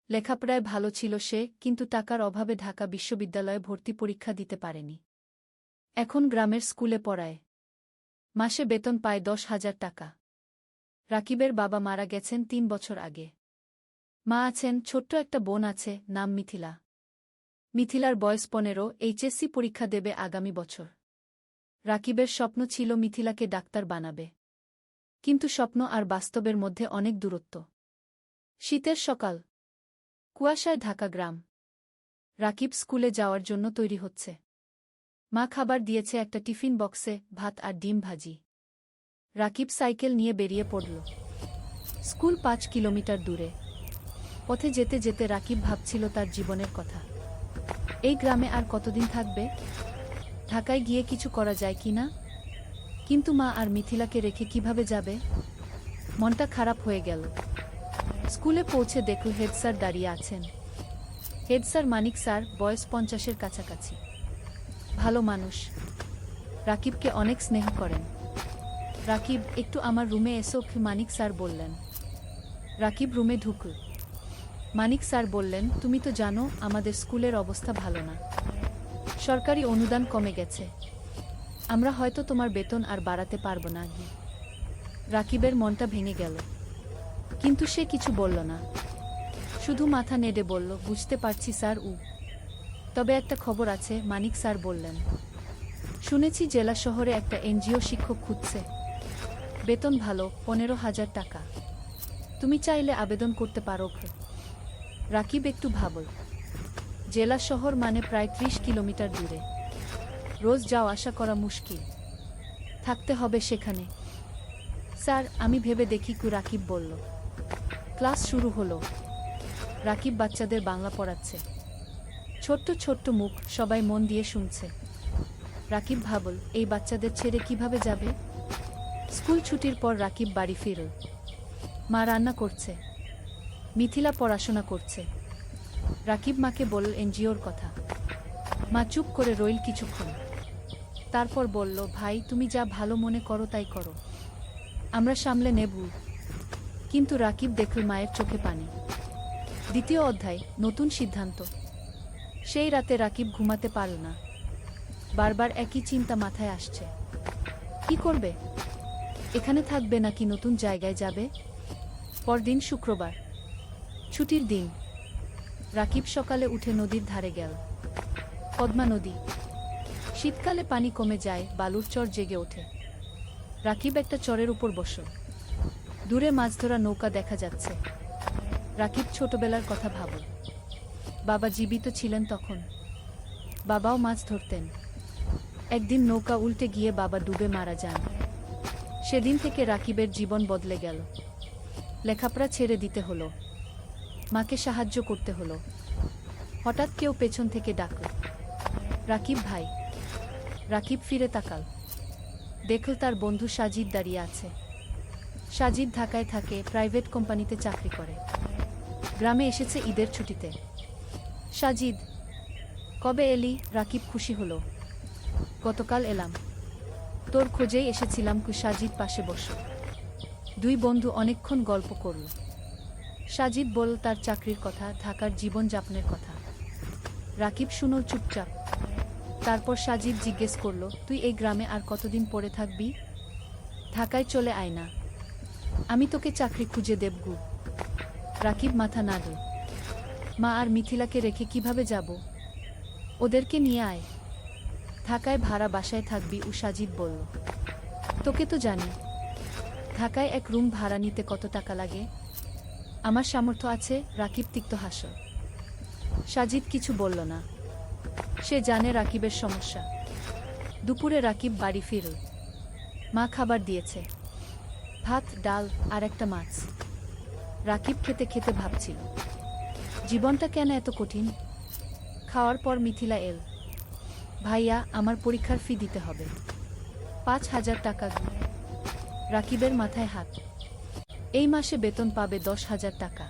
লেখাপড়ায় ভালো ছিল সে, কিন্তু টাকার অভাবে ঢাকা বিশ্ববিদ্যালয়ে ভর্তি পরীক্ষা দিতে পারেনি। এখন গ্রামের স্কুলে পড়ায়। মাসে বেতন পায় 10,000 টাকা। রাকিবের বাবা মারা গেছেন 3 বছর আগে। মা আছেন, ছোট্ট একটা বোন আছে, নাম মিথিলা। মিথিলার বয়স 15, এইচএসসি পরীক্ষা দেবে আগামী বছর। রাকিবের স্বপ্ন ছিল মিথিলাকে ডাক্তার বানাবে। কিন্তু স্বপ্ন আর বাস্তবের মধ্যে অনেক দূরত্ব। শীতের সকাল, কুয়াশায় ঢাকা গ্রাম। রাকিব স্কুলে যাওয়ার জন্য তৈরি হচ্ছে। মা খাবার দিয়েছে একটা টিফিন বক্সে, ভাত আর ডিম ভাজি। রাকিব সাইকেল নিয়ে বেরিয়ে পড়ল। স্কুল 5 কিলোমিটার দূরে। পথে যেতে যেতে রাকিব ভাবছিল তার জীবনের কথা। এই গ্রামে আর কতদিন থাকবে? ঢাকায় গিয়ে কিছু করা যায় কি না? কিন্তু মা আর মিথিলাকে রেখে কিভাবে যাবে? মনটা খারাপ হয়ে গেল। স্কুলে পৌঁছে দেখল হেড স্যার দাঁড়িয়ে আছেন। হেড স্যার মানিক স্যার, বয়স 50-এর কাছাকাছি। ভালো মানুষ। রাকিবকে অনেক স্নেহ করেন। রাকিব, একটু আমার রুমে এসো, মানিক স্যার বললেন। রাকিব রুমে ঢুকল। মানিক স্যার বললেন, তুমি তো জানো আমাদের স্কুলের অবস্থা ভালো না। সরকারি অনুদান কমে গেছে। আমরা হয়তো তোমার বেতন আর বাড়াতে পারব না। রাকিবের মনটা ভেঙে গেল। কিন্তু সে কিছু বলল না। শুধু মাথা নেড়ে বলল, বুঝতে পারছি স্যার। তবে একটা খবর আছে, মানিক স্যার বললেন। শুনেছি জেলা শহরে একটা এনজিও শিক্ষক খুঁজছে। বেতন ভালো, 15,000 টাকা। তুমি চাইলে আবেদন করতে পারো। রাকিব একটু ভাবল। জেলা শহর মানে প্রায় 30 কিলোমিটার দূরে। রোজ যাওয়া আসা করা মুশকিল। থাকতে হবে সেখানে। স্যার, আমি ভেবে দেখি। রাকিব বলল। ক্লাস শুরু হলো। রাকিব বাচ্চাদের বাংলা পড়াচ্ছে। ছোট্ট ছোট্ট মুখ, সবাই মন দিয়ে শুনছে। রাকিব ভাবল, এই বাচ্চাদের ছেড়ে কিভাবে যাবে? স্কুল ছুটির পর রাকিব বাড়ি ফিরল। মা রান্না করছে। মিথিলা পড়াশোনা করছে। রাকিব মাকে বলল এনজিওর কথা। মা চুপ করে রইল কিছুক্ষণ। তারপর বলল, ভাই, তুমি যা ভালো মনে করো তাই করো। আমরা সামলে নেব। কিন্তু রাকিব দেখল মায়ের চোখে পানি। দ্বিতীয় অধ্যায়, নতুন সিদ্ধান্ত। সেই রাতে রাকিব ঘুমাতে পারল না। বারবার একই চিন্তা মাথায় আসছে। কি করবে? এখানে থাকবে নাকি নতুন জায়গায় যাবে? পরদিন শুক্রবার, ছুটির দিন। রাকিব সকালে উঠে নদীর ধারে গেল। পদ্মা নদী। শীতকালে পানি কমে যায়, বালুর চর জেগে ওঠে। রাকিব একটা চরের উপর বসল। দূরে মাছ ধরা নৌকা দেখা যাচ্ছে। রাকিব ছোটবেলার কথা ভাবল। বাবা জীবিত ছিলেন তখন। বাবাও মাছ ধরতেন। একদিন নৌকা উল্টে গিয়ে বাবা ডুবে মারা যান। সেদিন থেকে রাকিবের জীবন বদলে গেল। লেখাপড়া ছেড়ে দিতে হলো, মাকে সাহায্য করতে হলো। হঠাৎ কেউ পেছন থেকে ডাকল, রাকিব ভাই। রাকিব ফিরে তাকাল, দেখল তার বন্ধু সাজিদ দাঁড়িয়ে আছে। সাজিদ ঢাকায় থাকে, প্রাইভেট কোম্পানিতে চাকরি করে। গ্রামে এসেছে ঈদের ছুটিতে। সাজিদ, কবে এলি? রাকিব খুশি হলো। গতকাল এলাম, তোর খোঁজেই এসেছিলাম। সাজিদ পাশে বসল। দুই বন্ধু অনেকক্ষণ গল্প করল। সাজিদ বলল তার চাকরির কথা, ঢাকার জীবনযাপনের কথা। রাকিব শুনল চুপচাপ। তারপর সাজিদ জিজ্ঞেস করল, তুই এই গ্রামে আর কতদিন পড়ে থাকবি? ঢাকায় চলে আয় না, আমি তোকে চাকরি খুঁজে দেব। রাকিব মাথা নাড়ল। মা আর মিথিলাকে রেখে কিভাবে যাব? ওদেরকে নিয়ে আয়, ঢাকায় ভাড়া বাসায় থাকবি। সাজিদ বলল, তোকে তো জানি, ঢাকায় এক রুম ভাড়া নিতে কত টাকা লাগে। আমার সামর্থ্য আছে। রাকিব তিক্ত হাসল। সাজিদ কিছু বলল না, সে জানে রাকিবের সমস্যা। দুপুরে রাকিব বাড়ি ফিরল। মা খাবার দিয়েছে, ভাত, ডাল আর একটা মাছ। রাকিব খেতে খেতে ভাবছিল, জীবনটা কেন এত কঠিন। খাওয়ার পর মিথিলা এল। ভাইয়া, আমার পরীক্ষার ফি দিতে হবে, 5,000 টাকা। রাকিবের মাথায় হাত। এই মাসে বেতন পাবে 10,000 টাকা।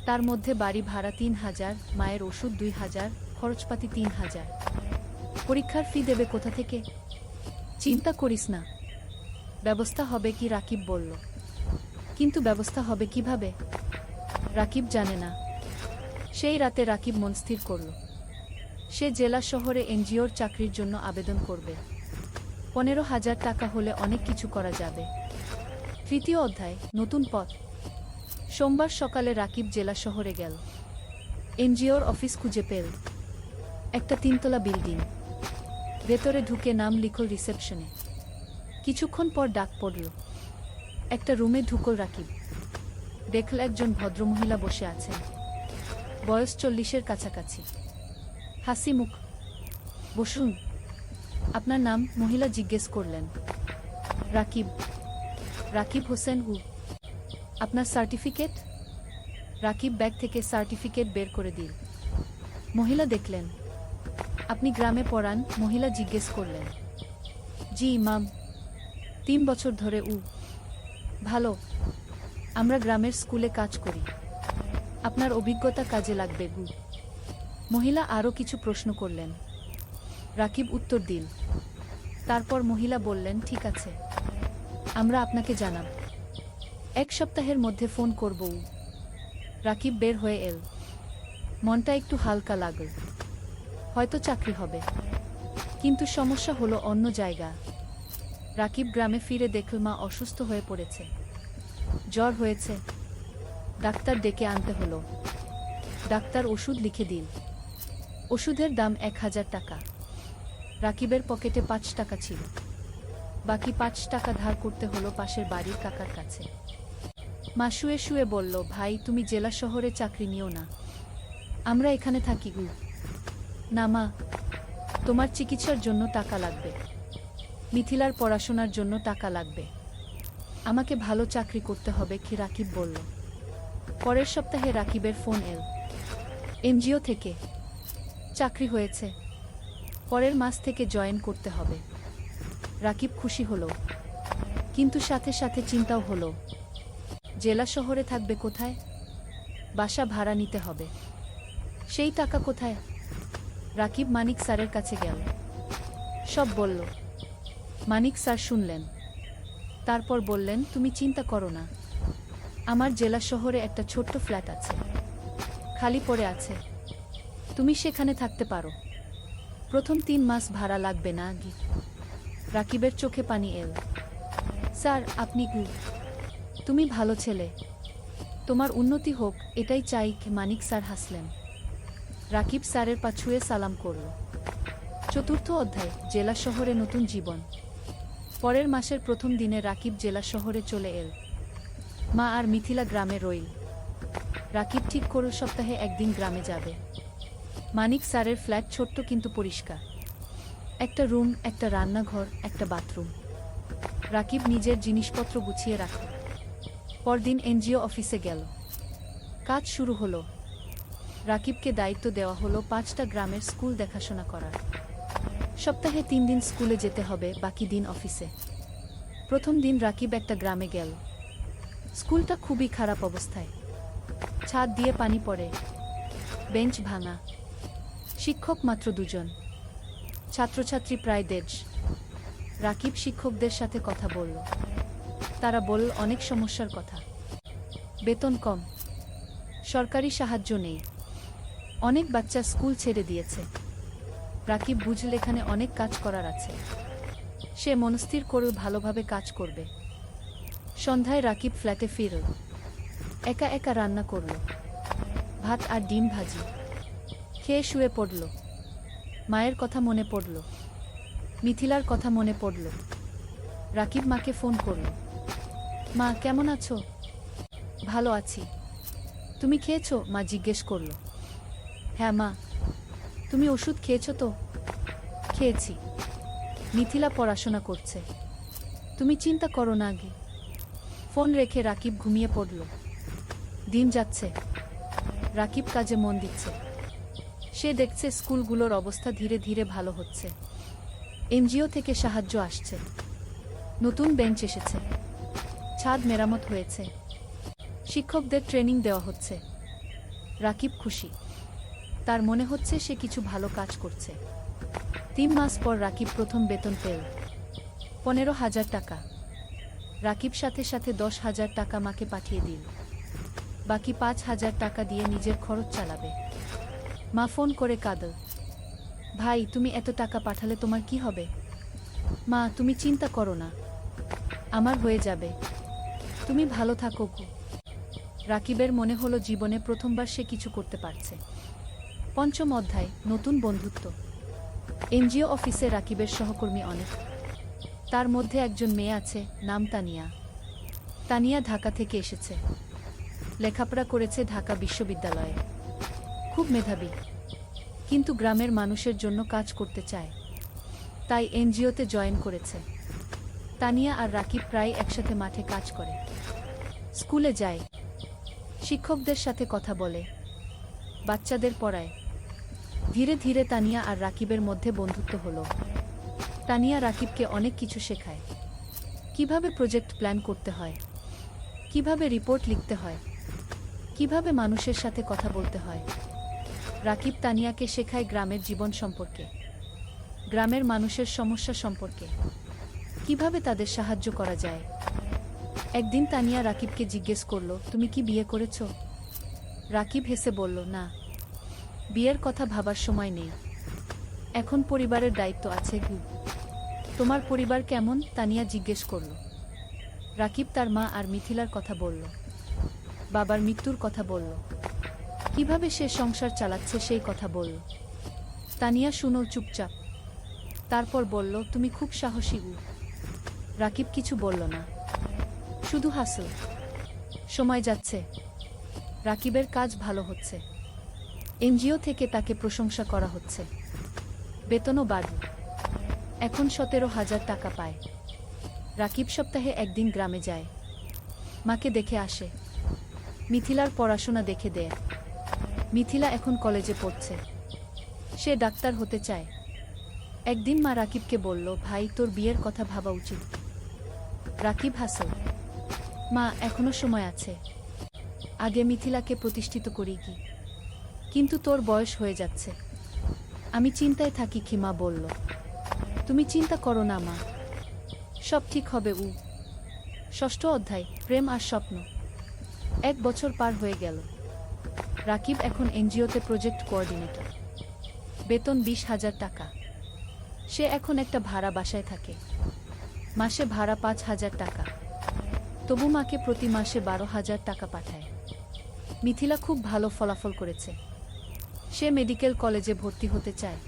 তার মধ্যে বাড়ি ভাড়া 3,000, মায়ের ওষুধ 2,000, খরচপাতি 3,000। পরীক্ষার ফি দেবে কোথা থেকে? চিন্তা করিস না, ব্যবস্থা হবে কি? রাকিব বলল। কিন্তু ব্যবস্থা হবে কিভাবে? রাকিব জানে না। সেই রাতে রাকিব মন স্থির করল, সে জেলা শহরে এনজিওর চাকরির জন্য আবেদন করবে। 15,000 টাকা হলে অনেক কিছু করা যাবে। তৃতীয় অধ্যায়, নতুন পথ। সোমবার সকালে রাকিব জেলা শহরে গেল। এনজিওর অফিস খুঁজে পেল। একটা 3তলা বিল্ডিং। ভেতরে ঢুকে নাম লিখল রিসেপশনে। কিছুক্ষণ পর ডাক পড়ল। একটা রুমে ঢুকল রাকিব। দেখল একজন ভদ্রমহিলা বসে আছেন, বয়স 40-এর কাছাকাছি, হাসি মুখ। বসুন। আপনার নাম? মহিলা জিজ্ঞেস করলেন। রাকিব। রাকিব হোসেন। আপনার সার্টিফিকেট? রাকিব ব্যাগ থেকে সার্টিফিকেট বের করে দিল। মহিলা দেখলেন। আপনি গ্রামে পড়ান? মহিলা জিজ্ঞেস করলেন। জি ইমাম, 3 বছর ধরে। ভালো, আমরা গ্রামের স্কুলে কাজ করি। আপনার অভিজ্ঞতা কাজে লাগবে। মহিলা আরও কিছু প্রশ্ন করলেন। রাকিব উত্তর দিল। তারপর মহিলা বললেন, ঠিক আছে, আমরা আপনাকে জানাব। 1 সপ্তাহের মধ্যে ফোন করব। রাকিব বের হয়ে এল। মনটা একটু হালকা লাগল, হয়তো চাকরি হবে। কিন্তু সমস্যা হলো অন্য জায়গা। রাকিব গ্রামে ফিরে দেখল মা অসুস্থ হয়ে পড়েছে, জ্বর হয়েছে। ডাক্তার ডেকে আনতে হলো। ডাক্তার ওষুধ লিখে দিল। ওষুধের দাম 1,000 টাকা। রাকিবের পকেটে 5 টাকা ছিল, বাকি 5 টাকা ধার করতে হলো পাশের বাড়ির কাকার কাছে। মা শুয়ে শুয়ে বলল, ভাই তুমি জেলা শহরে চাকরি নিও না, আমরা এখানে থাকি। না মা, তোমার চিকিৎসার জন্য টাকা লাগবে, মিথিলার পড়াশোনার জন্য টাকা লাগবে, আমাকে ভালো চাকরি করতে হবে। কি? রাকিব বলল। পরের সপ্তাহে রাকিবের ফোন এল এনজিও থেকে, চাকরি হয়েছে, পরের মাস থেকে জয়েন করতে হবে। রাকিব খুশি হলো, কিন্তু সাথে সাথে চিন্তাও হলো। জেলা শহরে থাকবে কোথায়? বাসা ভাড়া নিতে হবে, সেই টাকা কোথায়? রাকিব মানিক স্যারের কাছে গেল, সব বলল। মানিক স্যার শুনলেন, তারপর বললেন, তুমি চিন্তা করো না, আমার জেলা শহরে একটা ছোট্ট ফ্ল্যাট আছে, খালি পড়ে আছে, তুমি সেখানে থাকতে পারো। প্রথম 3 মাস ভাড়া লাগবে না। রাকিবের চোখে পানি এল। স্যার, আপনি তুমি ভালো ছেলে, তোমার উন্নতি হোক, এটাই চাই। মানিক স্যার হাসলেন। রাকিব স্যারের পা ছুঁয়ে সালাম করল। চতুর্থ অধ্যায়, জেলা শহরে নতুন জীবন। পরের মাসের প্রথম দিনে রাকিব জেলা শহরে চলে এল। মা আর মিথিলা গ্রামে রইল। রাকিব ঠিক করল সপ্তাহে একদিন গ্রামে যাবে। মানিক স্যারের ফ্ল্যাট ছোট্ট কিন্তু পরিষ্কার। একটা রুম, একটা রান্নাঘর, একটা বাথরুম। রাকিব নিজের জিনিসপত্র গুছিয়ে রাখল। পরদিন এনজিও অফিসে গেল। কাজ শুরু হলো। রাকিবকে দায়িত্ব দেওয়া হলো 5টা গ্রামের স্কুল দেখাশোনা করার। সপ্তাহে 3 দিন স্কুলে যেতে হবে, বাকি দিন অফিসে। প্রথম দিন রাকিব একটা গ্রামে গেল। স্কুলটা খুবই খারাপ অবস্থায়। ছাদ দিয়ে পানি পড়ে, বেঞ্চ ভাঙা, শিক্ষক মাত্র 2 জন, ছাত্রছাত্রী প্রায় 150। রাকিব শিক্ষকদের সাথে কথা বলল। তারা বলল অনেক সমস্যার কথা। বেতন কম, সরকারি সাহায্য নেই, অনেক বাচ্চা স্কুল ছেড়ে দিয়েছে। রাকিব বুঝল এখানে অনেক কাজ করার আছে। সে মনস্থির করে ভালোভাবে কাজ করবে। সন্ধ্যায় রাকিব ফ্ল্যাটে ফিরল। একা একা রান্না করল, ভাত আর ডিম ভাজি। খেয়ে শুয়ে পড়ল। মায়ের কথা মনে পড়ল, মিথিলার কথা মনে পড়ল। রাকিব মাকে ফোন করল। মা, কেমন আছো? ভালো আছি। তুমি খেয়েছো? মা জিজ্ঞেস করল। হ্যাঁ মা। তুমি ওষুধ খেয়েছো তো? খেয়েছি। মিথিলা পড়াশোনা করছে। তুমি চিন্তা করো না আগে। ফোন রেখে রাকিব ঘুমিয়ে পড়ল। দিন যাচ্ছে, রাকিব কাজে মন দিচ্ছে। সে দেখছে স্কুলগুলোর অবস্থা ধীরে ধীরে ভালো হচ্ছে। এনজিও থেকে সাহায্য আসছে, নতুন বেঞ্চ এসেছে, ছাদ মেরামত হয়েছে, শিক্ষকদের ট্রেনিং দেওয়া হচ্ছে। রাকিব খুশি। তার মনে হচ্ছে সে কিছু ভালো কাজ করছে। 3 মাস পর রাকিব প্রথম বেতন পেল, 15,000 টাকা। রাকিব সাথে সাথে 10,000 টাকা মাকে পাঠিয়ে দিল। বাকি 5,000 টাকা দিয়ে নিজের খরচ চালাবে। মা ফোন করে কাঁদল। ভাই, তুমি এত টাকা পাঠালে তোমার কি হবে? মা, তুমি চিন্তা করো না, আমার হয়ে যাবে। তুমি ভালো থাকো গো। রাকিবের মনে হলো জীবনে প্রথমবার সে কিছু করতে পারছে। 5ম অধ্যায়, নতুন বন্ধুত্ব। এনজিও অফিসে রাকিবের সহকর্মী অনেক। তার মধ্যে একজন মেয়ে আছে, নাম তানিয়া। তানিয়া ঢাকা থেকে এসেছে। লেখাপড়া করেছে ঢাকা বিশ্ববিদ্যালয়ে। খুব মেধাবী, কিন্তু গ্রামের মানুষের জন্য কাজ করতে চায়। তাই এনজিওতে জয়েন করেছে। তানিয়া আর রাকিব প্রায় একসাথে মাঠে কাজ করে, স্কুলে যায়, শিক্ষকদের সাথে কথা বলে, বাচ্চাদের পড়ায়। ধীরে ধীরে তানিয়া আর রাকিবের মধ্যে বন্ধুত্ব হলো। তানিয়া রাকিবকে অনেক কিছু শেখায়। কিভাবে প্রজেক্ট প্ল্যান করতে হয়, কিভাবে রিপোর্ট লিখতে হয়, কিভাবে মানুষের সাথে কথা বলতে হয়। রাকিব তানিয়াকে শেখায় গ্রামের জীবন সম্পর্কে, গ্রামের মানুষের সমস্যা সম্পর্কে, কিভাবে তাদের সাহায্য করা যায়। একদিন তানিয়া রাকিবকে জিজ্ঞেস করল, তুমি কি বিয়ে করেছ? রাকিব হেসে বলল, না, বিয়ের কথা ভাবার সময় নেই, এখন পরিবারের দায়িত্ব আছে। তোমার পরিবার কেমন? তানিয়া জিজ্ঞেস করল। রাকিব তার মা আর মিথিলার কথা বলল, বাবার মৃত্যুর কথা বলল, কিভাবে সে সংসার চালাচ্ছে সেই কথা বলল। তানিয়া শুনো চুপচাপ, তারপর বলল, তুমি খুব সাহসী। রাকিব কিছু বলল না, শুধু হাসল। সময় যাচ্ছে, রাকিবের কাজ ভালো হচ্ছে। এনজিও থেকে তাকে প্রশংসা করা হচ্ছে, বেতনও বাড়ল। এখন 17,000 টাকা পায়। রাকিব সপ্তাহে একদিন গ্রামে যায়, মাকে দেখে আসে, মিথিলার পড়াশোনা দেখে দেয়। মিথিলা এখন কলেজে পড়ছে, সে ডাক্তার হতে চায়। একদিন মা রাকিবকে বলল, ভাই, তোর বিয়ের কথা ভাবা উচিত। রাকিব হাসল, মা, এখনো সময় আছে, আগে মিথিলাকে প্রতিষ্ঠিত করি কি। কিন্তু তোর বয়স হয়ে যাচ্ছে। আমি চিন্তায় থাকি কি, মা বলল। তুমি চিন্তা করো না মা, সব ঠিক হবে। 6ষ্ঠ অধ্যায়, প্রেম আর স্বপ্ন। 1 বছর পার হয়ে গেল। রাকিব এখন এনজিওতে প্রজেক্ট কোঅর্ডিনেটর। বেতন 20,000 টাকা। সে এখন একটা ভাড়া বাসায় থাকে, মাসে ভাড়া 5,000 টাকা। তবু মাকে প্রতি মাসে 12,000 টাকা পাঠায়। মিথিলা খুব ভালো ফলাফল করেছে। সে মেডিকেল কলেজে ভর্তি হতে চায়,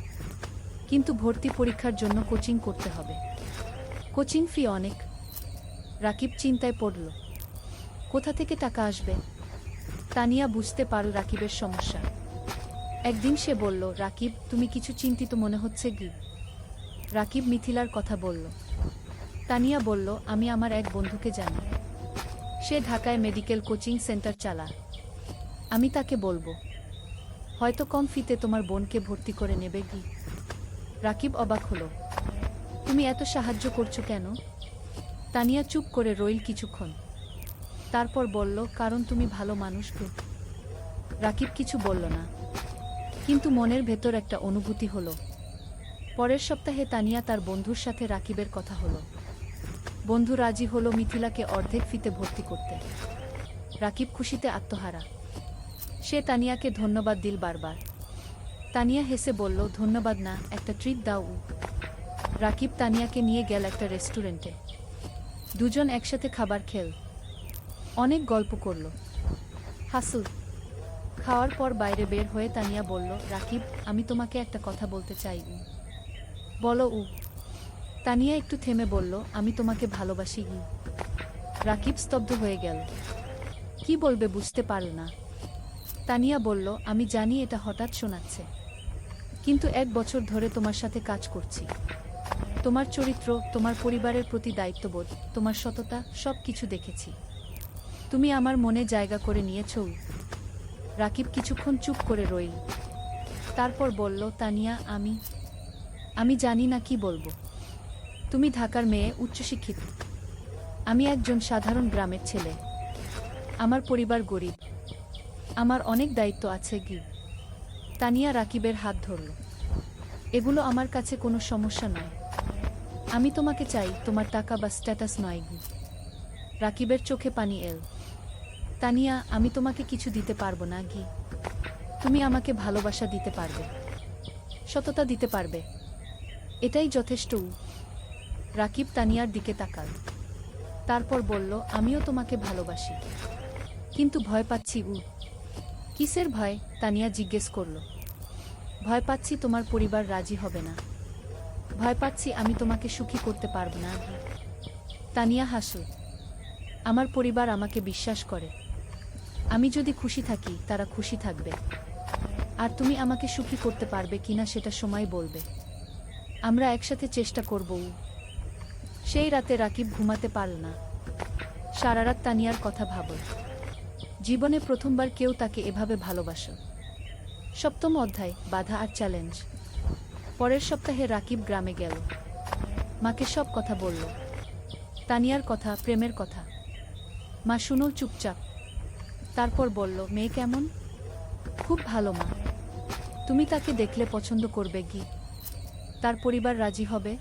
কিন্তু ভর্তি পরীক্ষার জন্য কোচিং করতে হবে। কোচিং ফি অনেক। রাকিব চিন্তায় পড়ল, কোথা থেকে টাকা আসবে। তানিয়া বুঝতে পারল রাকিবের সমস্যা। একদিন সে বলল, রাকিব, তুমি কিছু চিন্তিত মনে হচ্ছে কি? রাকিব মিথিলার কথা বলল। তানিয়া বলল, আমি আমার এক বন্ধুকে জানি। সে ঢাকায় মেডিকেল কোচিং সেন্টার চালায়। আমি তাকে বলবো, হয়তো কম ফিতে তোমার বোনকে ভর্তি করে নেবে কি। রাকিব অবাক হলো। তুমি এত সাহায্য করছো কেন? তানিয়া চুপ করে রইল কিছুক্ষণ। তারপর বলল, কারণ তুমি ভালো মানুষ গো। রাকিব কিছু বলল না, কিন্তু মনের ভেতর একটা অনুভূতি হলো। পরের সপ্তাহে তানিয়া তার বন্ধুর সাথে রাকিবের কথা হলো। বন্ধু রাজি হলো মিথিলাকে অর্ধেক ফিতে ভর্তি করতে। রাকিব খুশিতে আত্মহারা। সে তানিয়াকে ধন্যবাদ দিল বারবার। তানিয়া হেসে বলল, ধন্যবাদ না, একটা ট্রিট দাও। রাকিব তানিয়াকে নিয়ে গেল একটা রেস্টুরেন্টে। দুজন একসাথে খাবার খেল, অনেক গল্প করল, হাসল। খাওয়ার পর বাইরে বের হয়ে তানিয়া বলল, রাকিব, আমি তোমাকে একটা কথা বলতে চাই। বলো। তানিয়া একটু থেমে বলল, আমি তোমাকে ভালোবাসি। রাকিব স্তব্ধ হয়ে গেল। কি বলবে বুঝতে পারল না। তানিয়া বলল, আমি জানি এটা হঠাৎ শোনাচ্ছে, কিন্তু 1 বছর ধরে তোমার সাথে কাজ করছি। তোমার চরিত্র, তোমার পরিবারের প্রতি দায়িত্ববোধ, তোমার সততা, সব কিছু দেখেছি। তুমি আমার মনে জায়গা করে নিয়েছ। রাকিব কিছুক্ষণ চুপ করে রইল। তারপর বলল, তানিয়া, আমি জানি না কি বলবো। তুমি ঢাকার মেয়ে, উচ্চশিক্ষিত। আমি একজন সাধারণ গ্রামের ছেলে। আমার পরিবার গরিব। আমার অনেক দায়িত্ব আছে গি। তানিয়া রাকিবের হাত ধরল। এগুলো আমার কাছে কোনো সমস্যা নয়। আমি তোমাকে চাই, তোমার টাকা বা স্ট্যাটাস নয় গি। রাকিবের চোখে পানি এল। তানিয়া, আমি তোমাকে কিছু দিতে পারবো না গি। তুমি আমাকে ভালোবাসা দিতে পারবে, সততা দিতে পারবে, এটাই যথেষ্ট। রাকিব তানিয়ার দিকে তাকাল। তারপর বলল, আমিও তোমাকে ভালোবাসি, কিন্তু ভয় পাচ্ছি। কিসের ভয়? তানিয়া জিজ্ঞেস করল। ভয় পাচ্ছি তোমার পরিবার রাজি হবে না। ভয় পাচ্ছি আমি তোমাকে সুখী করতে পারব না। তানিয়া হাসল। আমার পরিবার আমাকে বিশ্বাস করে। আমি যদি খুশি থাকি, তারা খুশি থাকবে। আর তুমি আমাকে সুখী করতে পারবে কিনা সেটা সময় বলবে। আমরা একসাথে চেষ্টা করব। সেই রাতে রাকিব ঘুমাতে পারল না। সারা রাত তানিয়ার কথা ভাবল। জীবনে প্রথমবার কেউ তাকে এভাবে ভালোবাসল। 7ম অধ্যায়, বাধা আর চ্যালেঞ্জ। পরের সপ্তাহে রাকিব গ্রামে গেল। মাকে সব কথা বলল। তানিয়ার কথা, প্রেমের কথা। মা শুনল চুপচাপ। তারপর বলল, মেয়ে কেমন? খুব ভালো মা। তুমি তাকে দেখলে পছন্দ করবে গি। তার পরিবার রাজি হবে?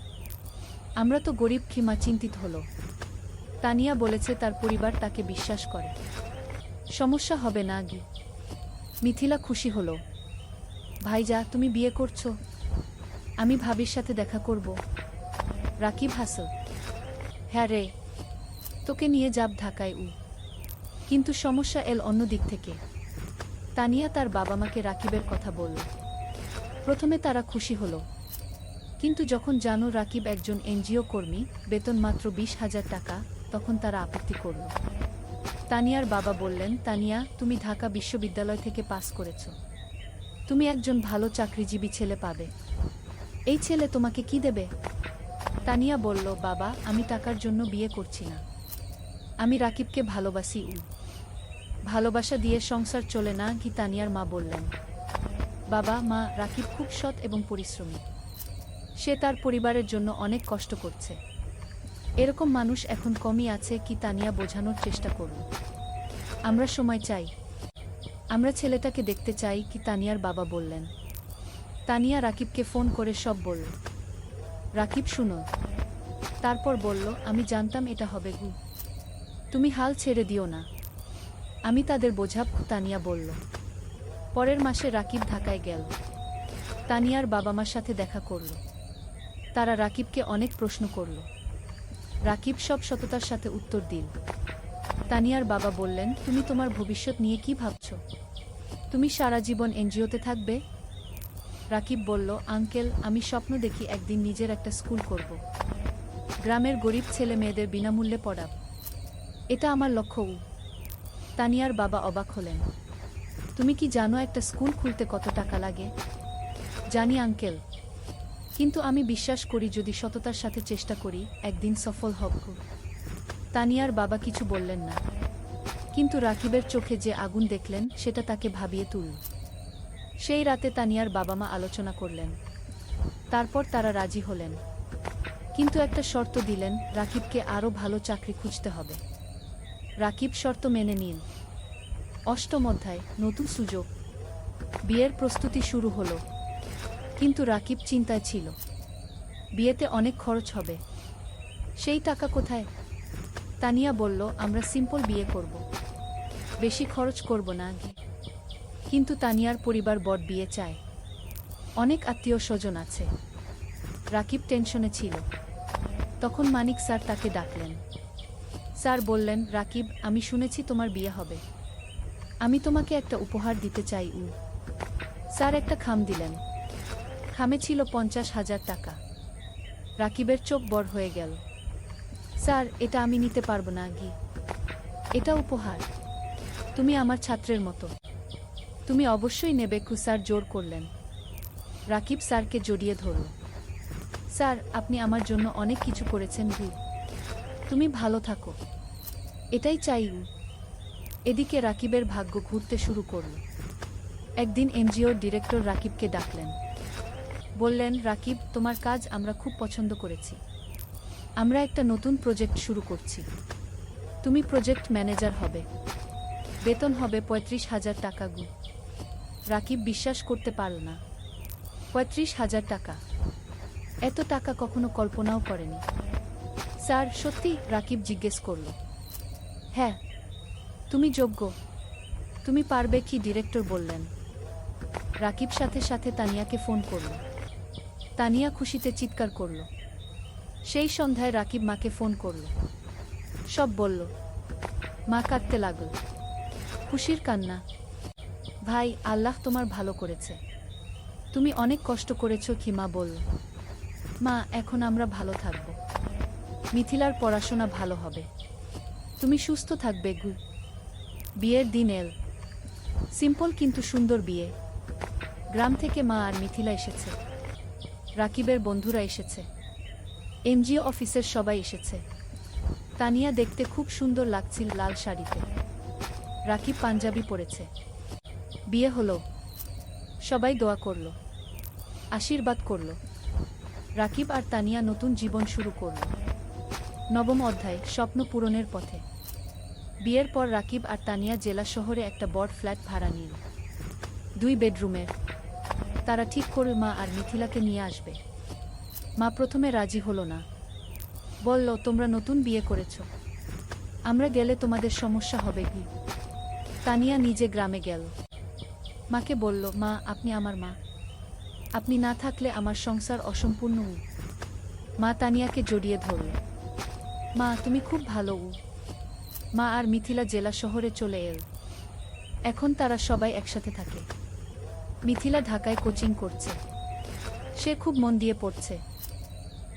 আমরা তো গরিব। মা চিন্তিত হল। তানিয়া বলেছে তার পরিবার তাকে বিশ্বাস করে। সমস্যা হবে না গি। মিথিলা খুশি হল। ভাইজা, তুমি বিয়ে করছো? আমি ভাবির সাথে দেখা করব। রাকিব হাসল। হ্যাঁ রে, তোকে নিয়ে যাব ঢাকায়। কিন্তু সমস্যা এল অন্য দিক থেকে। তানিয়া তার বাবা মাকে রাকিবের কথা বলল। প্রথমে তারা খুশি হল, কিন্তু যখন জানো রাকিব একজন এনজিও কর্মী, বেতন মাত্র 20,000 টাকা, তখন তারা আপত্তি করল। তানিয়ার বাবা বললেন, তানিয়া, তুমি ঢাকা বিশ্ববিদ্যালয় থেকে পাস করেছ। তুমি একজন ভালো চাকরিজীবী ছেলে পাবে। এই ছেলে তোমাকে কি দেবে? তানিয়া বলল, বাবা, আমি টাকার জন্য বিয়ে করছি না। আমি রাকিবকে ভালোবাসি। ভালোবাসা দিয়ে সংসার চলে না কি? তানিয়ার মা বললেন। বাবা মা, রাকিব খুব সৎ এবং পরিশ্রমী। সে তার পরিবারের জন্য অনেক কষ্ট করছে। এরকম মানুষ এখন কমই আছে কি? তানিয়া বোঝানোর চেষ্টা করল। আমরা সময় চাই। আমরা ছেলেটাকে দেখতে চাই কি? তানিয়ার বাবা বললেন। তানিয়া রাকিবকে ফোন করে সব বলল। রাকিব শুনো। তারপর বলল, আমি জানতাম এটা হবে গু। তুমি হাল ছেড়ে দিও না। আমি তাদের বোঝাব। তানিয়া বলল। পরের মাসে রাকিব ঢাকায় গেল। তানিয়ার বাবা মার সাথে দেখা করল। তারা রাকিবকে অনেক প্রশ্ন করল। রাকিব সব সততার সাথে উত্তর দিল। তানিয়ার বাবা বললেন, তুমি তোমার ভবিষ্যৎ নিয়ে কি ভাবছ? তুমি সারা জীবন এনজিওতে থাকবে? রাকিব বলল, আঙ্কেল, আমি স্বপ্ন দেখি একদিন নিজের একটা স্কুল করব। গ্রামের গরিব ছেলে মেয়েদের বিনামূল্যে পড়াব। এটা আমার লক্ষ্য। তানিয়ার বাবা অবাক হলেন। তুমি কি জানো একটা স্কুল খুলতে কত টাকা লাগে? জানি আঙ্কেল। কিন্তু আমি বিশ্বাস করি যদি সততার সাথে চেষ্টা করি একদিন সফল হব। তানিয়ার বাবা কিছু বললেন না, কিন্তু রাকিবের চোখে যে আগুন দেখলেন সেটা তাকে ভাবিয়ে তুলল। সেই রাতে তানিয়ার বাবা মা আলোচনা করলেন, তারপর তারা রাজি হলেন, কিন্তু একটা শর্ত দিলেন, রাকিবকে আরও ভালো চাকরি খুঁজতে হবে। রাকিব শর্ত মেনে নিল। অষ্টম অধ্যায়, নতুন সুযোগ। বিয়ের প্রস্তুতি শুরু হলো, কিন্তু রাকিব চিন্তায় ছিল, বিয়েতে অনেক খরচ হবে, সেই টাকা কোথায়? তানিয়া বলল, আমরা সিম্পল বিয়ে করব, বেশি খরচ করব না আগে। কিন্তু তানিয়ার পরিবার বড় বিয়ে চায়, অনেক আত্মীয় স্বজন আছে। রাকিব টেনশনে ছিল। তখন মানিক স্যার তাকে ডাকলেন। স্যার বললেন, রাকিব, আমি শুনেছি তোমার বিয়ে হবে, আমি তোমাকে একটা উপহার দিতে চাই। স্যার একটা খাম দিলেন। খামে ছিল 50,000 টাকা। রাকিবের চোখ বড় হয়ে গেল। স্যার, এটা আমি নিতে পারবো না আগে, এটা উপহার, তুমি আমার ছাত্রের মতো, তুমি অবশ্যই নেবে। স্যার জোর করলেন। রাকিব স্যারকে জড়িয়ে ধরল। স্যার, আপনি আমার জন্য অনেক কিছু করেছেন, তুমি ভালো থাকো, এটাই চাই। এদিকে রাকিবের ভাগ্য ঘুরতে শুরু করল। একদিন এনজিওর ডিরেক্টর রাকিবকে ডাকলেন। বললেন, রাকিব, তোমার কাজ আমরা খুব পছন্দ করেছি, আমরা একটা নতুন প্রজেক্ট শুরু করছি, তুমি প্রজেক্ট ম্যানেজার হবে, বেতন হবে 35,000 টাকা। রাকিব বিশ্বাস করতে পারল না। 35,000 টাকা! এত টাকা কখনো কল্পনাও করেনি। স্যার, সত্যি? রাকিব জিজ্ঞেস করল। হ্যাঁ, তুমি যোগ্য, তুমি পারবে কি? ডিরেক্টর বললেন। রাকিব সাথে সাথে তানিয়াকে ফোন করল। তানিয়া খুশিতে চিৎকার করল। সেই সন্ধ্যায় রাকিব মাকে ফোন করল, সব বলল। মা কাঁদতে লাগল, খুশির কান্না। ভাই, আল্লাহ তোমার ভালো করেছে, তুমি অনেক কষ্ট করেছ। কি? মা বলল। মা, এখন আমরা ভালো থাকব, মিথিলার পড়াশোনা ভালো হবে, তুমি সুস্থ থাকবে। বিয়ের দিন এল। সিম্পল কিন্তু সুন্দর বিয়ে। গ্রাম থেকে মা আর মিথিলা এসেছে, রাকিবের বন্ধুরা এসেছে, এনজিও অফিসের সবাই এসেছে। তানিয়া দেখতে খুব সুন্দর লাগছিল লাল শাড়িতে, রাকিব পাঞ্জাবি পরেছে। বিয়ে হলো, সবাই দোয়া করল, আশীর্বাদ করল। রাকিব আর তানিয়া নতুন জীবন শুরু করল। নবম অধ্যায়, স্বপ্ন পূরণের পথে। বিয়ের পর রাকিব আর তানিয়া জেলা শহরে একটা বড় ফ্ল্যাট ভাড়া নিল, 2 বেডরুমের। তারা ঠিক করল মা আর মিথিলাকে নিয়ে আসবে। মা প্রথমে রাজি হলো না, বলল, তোমরা নতুন বিয়ে করেছ, আমরা গেলে তোমাদের সমস্যা হবে কি? তানিয়া নিজে গ্রামে গেল। মাকে বলল, মা, আপনি আমার মা, আপনি না থাকলে আমার সংসার অসম্পূর্ণ। মা তানিয়াকে জড়িয়ে ধরল। মা, তুমি খুব ভালো। মা আর মিথিলা জেলা শহরে চলে এল। এখন তারা সবাই একসাথে থাকে। মিথিলা ঢাকায় কোচিং করছে, সে খুব মন দিয়ে পড়ছে,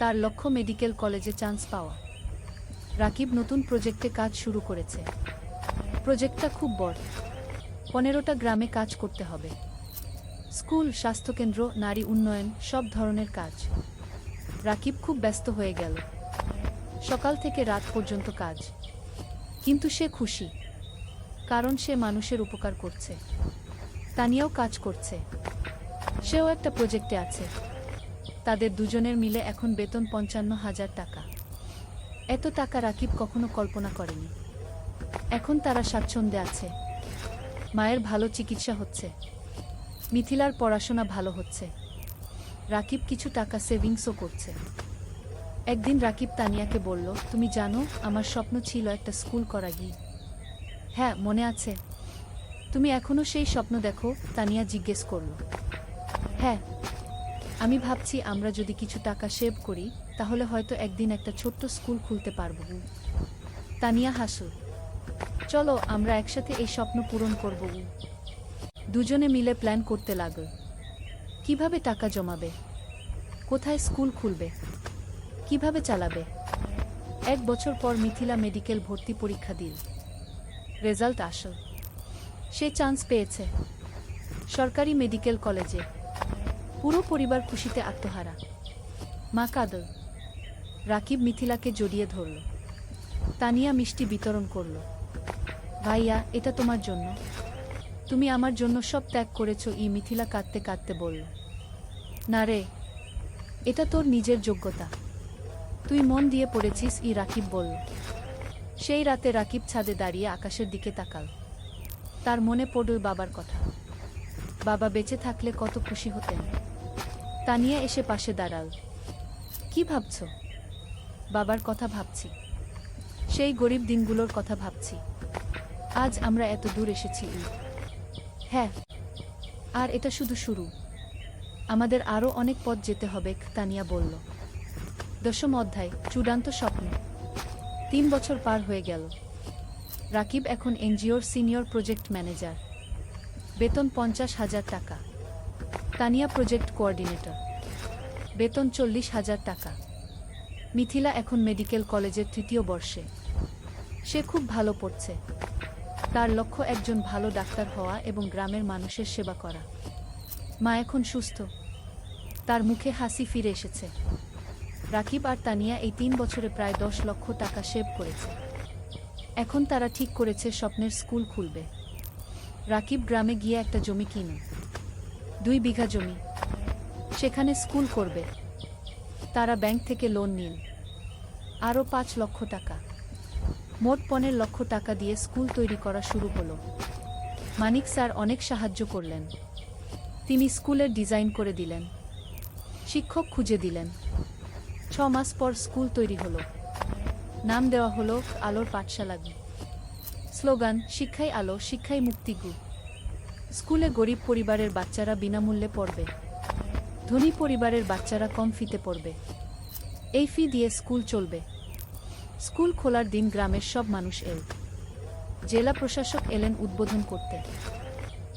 তার লক্ষ্য মেডিকেল কলেজে চান্স পাওয়া। রাকিব নতুন প্রজেক্টে কাজ শুরু করেছে। প্রজেক্টটা খুব বড়, 15টা গ্রামে কাজ করতে হবে, স্কুল, স্বাস্থ্যকেন্দ্র, নারী উন্নয়ন, সব ধরনের কাজ। রাকিব খুব ব্যস্ত হয়ে গেল, সকাল থেকে রাত পর্যন্ত কাজ। কিন্তু সে খুশি, কারণ সে মানুষের উপকার করছে। তানিয়াও কাজ করছে, সেও একটা প্রজেক্টে আছে। তাদের দুজনের মিলে এখন বেতন 55,000 টাকা। এত টাকা রাকিব কখনো কল্পনা করেনি। এখন তারা স্বাচ্ছন্দ্যে আছে, মায়ের ভালো চিকিৎসা হচ্ছে, মিথিলার পড়াশোনা ভালো হচ্ছে, রাকিব কিছু টাকা সেভিংসও করছে। একদিন রাকিব তানিয়াকে বলল, তুমি জানো, আমার স্বপ্ন ছিল একটা স্কুল করা। হ্যাঁ, মনে আছে? তুমি এখনো সেই স্বপ্ন দেখো? তানিয়া জিজ্ঞেস করল। হ্যাঁ, আমি ভাবছি আমরা যদি কিছু টাকা সেভ করি তাহলে হয়তো একদিন একটা ছোট্ট স্কুল খুলতে পারব। তানিয়া হাসল। চলো, আমরা একসাথে এই স্বপ্ন পূরণ করব। দুজনে মিলে প্ল্যান করতে লাগল, কিভাবে টাকা জমাবে, কোথায় স্কুল খুলবে, কিভাবে চালাবে। 1 বছর পর মিথিলা মেডিকেল ভর্তি পরীক্ষা দিল। রেজাল্ট আসল, সে চান্স পেয়েছে সরকারি মেডিকেল কলেজে। পুরো পরিবার খুশিতে আত্মহারা। মা কাঁদল। রাকিব মিথিলাকে জড়িয়ে ধরল। তানিয়া মিষ্টি বিতরণ করল। ভাইয়া, এটা তোমার জন্য। তুমি আমার জন্য সব ত্যাগ করেছ। মিথিলা কাঁদতে কাঁদতে বলল। না রে, এটা তোর নিজের যোগ্যতা। তুই মন দিয়ে পড়েছিস। রাকিব বলল। সেই রাতে রাকিব ছাদে দাঁড়িয়ে আকাশের দিকে তাকাল। তার মনে পড়ল বাবার কথা। বাবা বেঁচে থাকলে কত খুশি হতেন। তানিয়া এসে পাশে দাঁড়াল। কি ভাবছ? বাবার কথা ভাবছি। সেই গরিব দিনগুলোর কথা ভাবছি। আজ আমরা এত দূর এসেছি। হ্যাঁ, আর এটা শুধু শুরু। আমাদের আরও অনেক পথ যেতে হবে। তানিয়া বলল। 10ম অধ্যায়, চূড়ান্ত স্বপ্ন। 3 বছর পার হয়ে গেল। রাকিব এখন এনজিওর সিনিয়র প্রজেক্ট ম্যানেজার। বেতন 50,000 টাকা। Tania project coordinator. বেতন 40,000 টাকা। মিথিলা এখন মেডিকেল কলেজের 3য় বর্ষে। সে খুব ভালো পড়ছে। তার লক্ষ্য একজন ভালো ডাক্তার হওয়া এবং গ্রামের মানুষের সেবা করা। মা এখন সুস্থ। তার মুখে হাসি ফিরে এসেছে। রাকিব আর তানিয়া এই 3 বছরে প্রায় 10 লক্ষ টাকা সেভ করেছে। এখন তারা ঠিক করেছে স্বপ্নের স্কুল খুলবে। রাকিব গ্রামে গিয়ে একটা জমি কিনে। 2 বিঘা জমি। সেখানে স্কুল করবে। তারা ব্যাংক থেকে লোন নিল। আরও 5 লক্ষ টাকা। মোট 15 লক্ষ টাকা দিয়ে স্কুল তৈরি করা শুরু হলো। মানিক স্যার অনেক সাহায্য করলেন। তিনি স্কুলের ডিজাইন করে দিলেন। শিক্ষক খুঁজে দিলেন। 6 মাস পর স্কুল তৈরি হলো। নাম দেওয়া হলো আলোর পাঠশালা। স্লোগান, শিক্ষাই আলো, শিক্ষাই মুক্তি। স্কুলে গরিব পরিবারের বাচ্চারা বিনামূল্যে পড়বে। ধনী পরিবারের বাচ্চারা কম ফিতে পড়বে। এই ফি দিয়ে স্কুল চলবে। স্কুল খোলার দিন গ্রামের সব মানুষ এল। জেলা প্রশাসক এলেন উদ্বোধন করতে।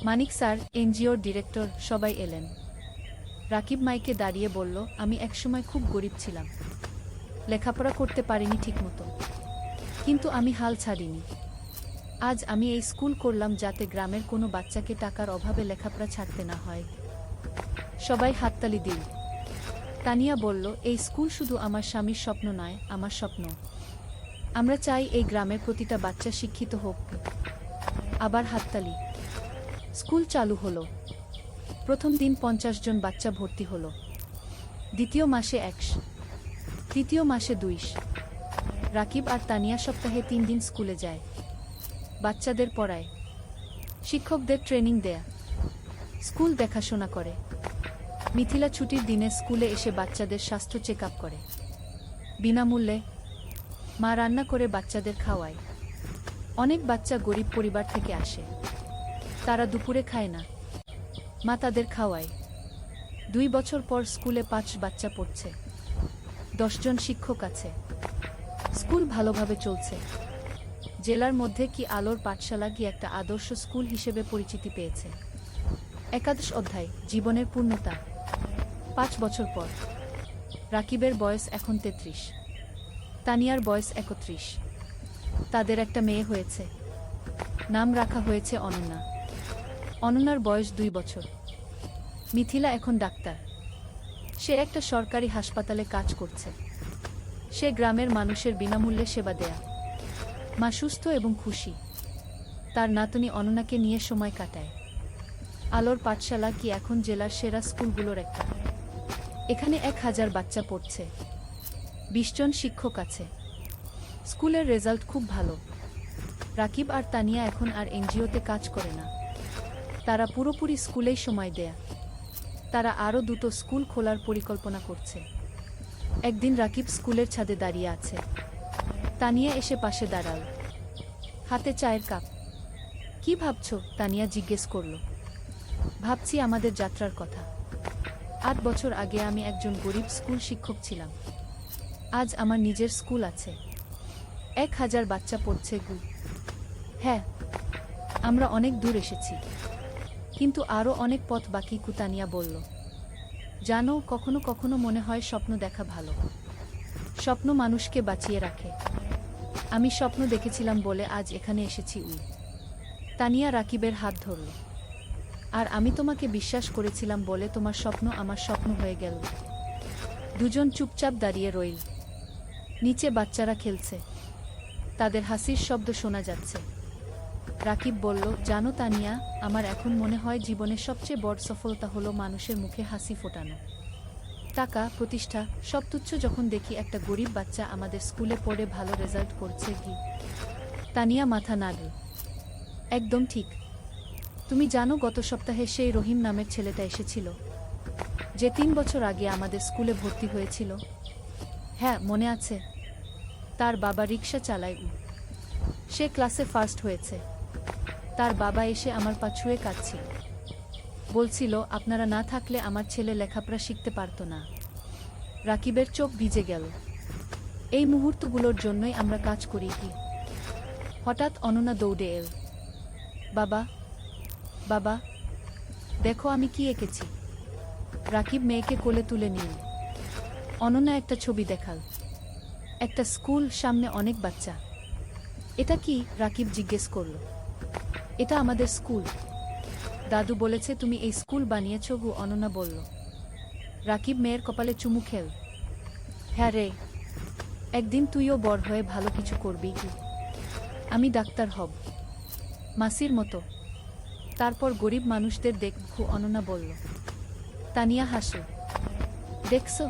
মানিক স্যার, এনজিওর ডিরেক্টর, সবাই এলেন। রাকিব মাইকে দাঁড়িয়ে বলল, আমি একসময় খুব গরিব ছিলাম। লেখাপড়া করতে পারিনি ঠিকমতো। কিন্তু আমি হাল ছাড়িনি। আজ আমি এই স্কুল করলাম যাতে গ্রামের কোনো বাচ্চাকে টাকার অভাবে লেখাপড়া ছাড়তে না হয়। সবাই হাততালি দিল। তানিয়া বলল, এই স্কুল শুধু আমার স্বামীর স্বপ্ন নয়, আমার স্বপ্ন। আমরা চাই এই গ্রামের প্রতিটা বাচ্চা শিক্ষিত হোক। আবার হাততালি। স্কুল চালু হলো। প্রথম দিন 50 জন বাচ্চা ভর্তি হলো। দ্বিতীয় মাসে 100। তৃতীয় মাসে 200। রাকিব আর তানিয়া সপ্তাহে 3 দিন স্কুলে যায়। বাচ্চাদের পড়ায়। শিক্ষকদের ট্রেনিং দেয়া। স্কুল দেখাশোনা করে। মিথিলা ছুটির দিনে স্কুলে এসে বাচ্চাদের স্বাস্থ্য চেক আপ করে। বিনামূল্যে। মা রান্না করে বাচ্চাদের খাওয়ায়। অনেক বাচ্চা গরিব পরিবার থেকে আসে। তারা দুপুরে খায় না। মা তাদের খাওয়ায়। 2 বছর পর স্কুলে 5 বাচ্চা পড়ছে। 10 জন শিক্ষক আছে। স্কুল ভালোভাবে চলছে। জেলার মধ্যে কি আলোর পাঠশালা কি একটা আদর্শ স্কুল হিসেবে পরিচিতি পেয়েছে। 11 অধ্যায়, জীবনের পূর্ণতা। 5 বছর পর। রাকিবের বয়স এখন 33। তানিয়ার বয়স 31। তাদের একটা মেয়ে হয়েছে। নাম রাখা হয়েছে অনন্যা। অনন্যার বয়স 2 বছর। মিথিলা এখন ডাক্তার। সে একটা সরকারি হাসপাতালে কাজ করছে। সে গ্রামের মানুষের বিনামূল্যে সেবা দেয়া। মা সুস্থ এবং খুশি। তার নাতনি অনন্যাকে নিয়ে সময় কাটায়। আলোর পাঠশালা কি এখন জেলার সেরা স্কুলগুলোর একটা। এখানে 1000 বাচ্চা পড়ছে। 20 জন শিক্ষক আছে। স্কুলের রেজাল্ট খুব ভালো। রাকিব আর তানিয়া এখন আর এনজিওতে কাজ করে না। তারা পুরোপুরি স্কুলেই সময় দেয়া। তারা আরও 2টো স্কুল খোলার পরিকল্পনা করছে। একদিন রাকিব স্কুলের ছাদে দাঁড়িয়ে আছে। তানিয়া এসে পাশে দাঁড়াল। হাতে চায়ের কাপ। কি ভাবছো? তানিয়া জিজ্ঞেস করল। ভাবছি আমাদের যাত্রার কথা। 8 বছর আগে আমি একজন গরিব স্কুল শিক্ষক ছিলাম। আজ আমার নিজের স্কুল আছে। 1000 বাচ্চা পড়ছে। হ্যাঁ, আমরা অনেক দূর এসেছি। কিন্তু আরও অনেক পথ বাকি। তানিয়া বলল। জানো, কখনো কখনো মনে হয় স্বপ্ন দেখা ভালো। স্বপ্ন মানুষকে বাঁচিয়ে রাখে। আমি স্বপ্ন দেখেছিলাম বলে আজ এখানে এসেছি। তানিয়া রাকিবের হাত ধরল। আর আমি তোমাকে বিশ্বাস করেছিলাম বলে তোমার স্বপ্ন আমার স্বপ্ন হয়ে গেল। দুজন চুপচাপ দাঁড়িয়ে রইল। নিচে বাচ্চারা খেলছে, তাদের হাসির শব্দ শোনা যাচ্ছে। রাকিব বলল, জানো তানিয়া, আমার এখন মনে হয় জীবনের সবচেয়ে বড় সফলতা হলো মানুষের মুখে হাসি ফোটানো। টাকা, প্রতিষ্ঠা সব তুচ্ছ যখন দেখি একটা গরিব বাচ্চা আমাদের স্কুলে পড়ে ভালো রেজাল্ট করছে। কি? তানিয়া মাথা নাড়ল। একদম ঠিক। তুমি জানো গত সপ্তাহে সেই রহিম নামের ছেলেটা এসেছিল, যে 3 বছর আগে আমাদের স্কুলে ভর্তি হয়েছিল? হ্যাঁ, মনে আছে। তার বাবা রিকশা চালায়। সে ক্লাসে ফার্স্ট হয়েছে। তার বাবা এসে আমার পা ছুঁয়ে কাঁদছিল। বলছিল, আপনারা না থাকলে আমার ছেলে লেখাপড়া শিখতে পারত না। রাকিবের চোখ ভিজে গেল। এই মুহূর্তগুলোর জন্যই আমরা কাজ করি। কি? হঠাৎ অনন্যা দৌড়ে এল। বাবা, বাবা, দেখো আমি কি এঁকেছি। রাকিব মেয়েকে কোলে তুলে নিল। অনন্যা একটা ছবি দেখাল। একটা স্কুল, সামনে অনেক বাচ্চা। এটা কি? রাকিব জিজ্ঞেস করল। এটা আমাদের স্কুল। দাদু বলেছে তুমি এই স্কুল বানিয়েছ গো, অনন্যা বলল। রাকিব মেয়ের কপালে চুমু খেল। হ্যাঁ রে, একদিন তুইও বড় হয়ে ভালো কিছু করবি। কি? আমি ডাক্তার হব, মাসির মতো। তারপর গরিব মানুষদের দেখব, অনন্যা বলল। তানিয়া হাসল। দেখছো,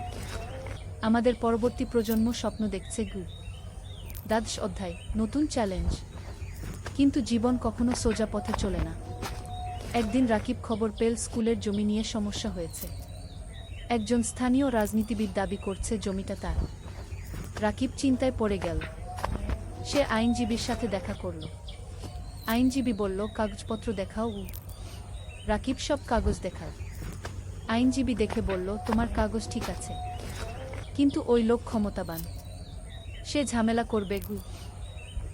আমাদের পরবর্তী প্রজন্ম স্বপ্ন দেখছে। গু দ্বাদশ অধ্যায়, নতুন চ্যালেঞ্জ। কিন্তু জীবন কখনো সোজা পথে চলে না। একদিন রাকিব খবর পেল স্কুলের জমি নিয়ে সমস্যা হয়েছে। একজন স্থানীয় রাজনীতিবিদ দাবি করছে জমিটা তার। রাকিব চিন্তায় পড়ে গেল। সে আইনজীবীর সাথে দেখা করল। আইনজীবী বলল, কাগজপত্র দেখাও। রাকিব সব কাগজ দেখাল। আইনজীবী দেখে বলল, তোমার কাগজ ঠিক আছে, কিন্তু ওই লোক ক্ষমতাবান, সে ঝামেলা করবে। গু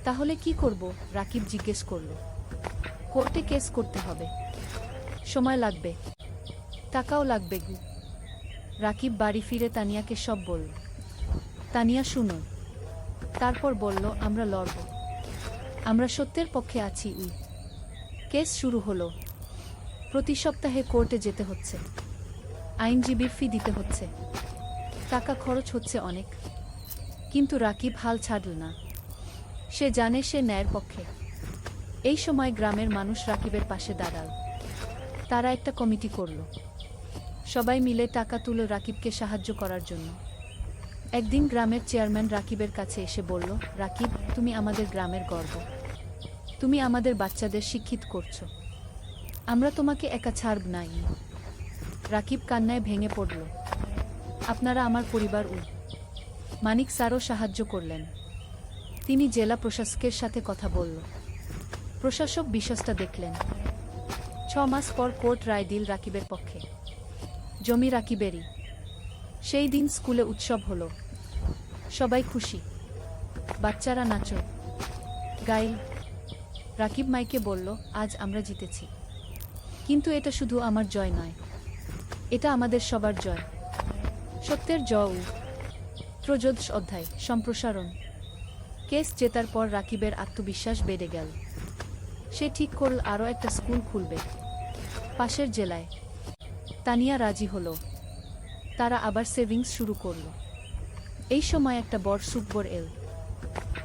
তাহলে কি করব? রাকিব জিজ্ঞেস করল। কোর্টে কেস করতে হবে, সময় লাগবে, টাকাও লাগবে। গু রাকিব বাড়ি ফিরে তানিয়াকে সব বলল। তানিয়া শুনো। তারপর বলল, আমরা লড়ব, আমরা সত্যের পক্ষে আছি। কেস শুরু হলো। প্রতি সপ্তাহে কোর্টে যেতে হচ্ছে, আইনজীবীর ফি দিতে হচ্ছে, টাকা খরচ হচ্ছে অনেক। কিন্তু রাকিব হাল ছাড়ল না। সে জানে সে ন্যায়ের পক্ষে। এই সময় গ্রামের মানুষ রাকিবের পাশে দাঁড়াল। তারা একটা কমিটি করল। সবাই মিলে টাকা তুলো রাকিবকে সাহায্য করার জন্য। একদিন গ্রামের চেয়ারম্যান রাকিবের কাছে এসে বলল, রাকিব, তুমি আমাদের গ্রামের গর্ব। তুমি আমাদের বাচ্চাদের শিক্ষিত করছো। আমরা তোমাকে একা ছাড়ব না। রাকিব কান্নায় ভেঙে পড়ল। আপনারা আমার পরিবার। মানিক স্যারও সাহায্য করলেন। তিনি জেলা প্রশাসকের সাথে কথা বলল। প্রশাসক বিষয়টা দেখলেন। 6 মাস পর কোর্ট রায় দিল রাকিবের পক্ষে। জমি রাকিবেরই। সেই দিন স্কুলে উৎসব হলো। সবাই খুশি, বাচ্চারা নাচল, গাইল। রাকিব মাইকে বলল, আজ আমরা জিতেছি। কিন্তু এটা শুধু আমার জয় নয়, এটা আমাদের সবার জয়, সত্যের জয়। ত্রয়োদশ অধ্যায়, সম্প্রসারণ। কেস জেতার পর রাকিবের আত্মবিশ্বাস বেড়ে গেল। সে ঠিক করল আরও একটা স্কুল খুলবে, পাশের জেলায়। তানিয়া রাজি হলো। তারা আবার সেভিংস শুরু করল। এই সময় একটা বড় সুখবর এল।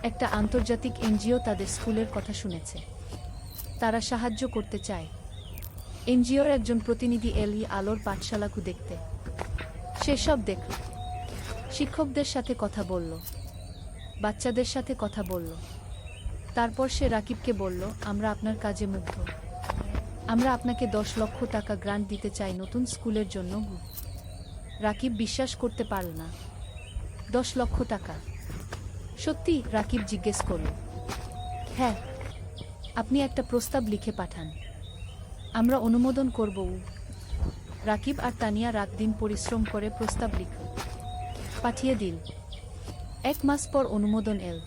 একটা আন্তর্জাতিক এনজিও তাদের স্কুলের কথা শুনেছে। তারা সাহায্য করতে চায়। এনজিওর একজন প্রতিনিধি এল আলোর পাঠশালাকু দেখতে। সেসব দেখল। শিক্ষকদের সাথে কথা বলল, বাচ্চাদের সাথে কথা বলল। তারপর সে রাকিবকে বলল, আমরা আপনার কাজে মুগ্ধ। আমরা আপনাকে 10 লক্ষ টাকা গ্রান্ট দিতে চাই নতুন স্কুলের জন্য। রাকিব বিশ্বাস করতে পারল না। 10 লক্ষ টাকা? সত্যি? রাকিব জিজ্ঞেস করল। হ্যাঁ। আপনি একটা প্রস্তাব লিখে পাঠান, আমরা অনুমোদন করব। রাকিব আর তানিয়া রাত দিন পরিশ্রম করে প্রস্তাব লিখল, পাঠিয়ে দিল। 1 মাস পর অনুমোদন এল।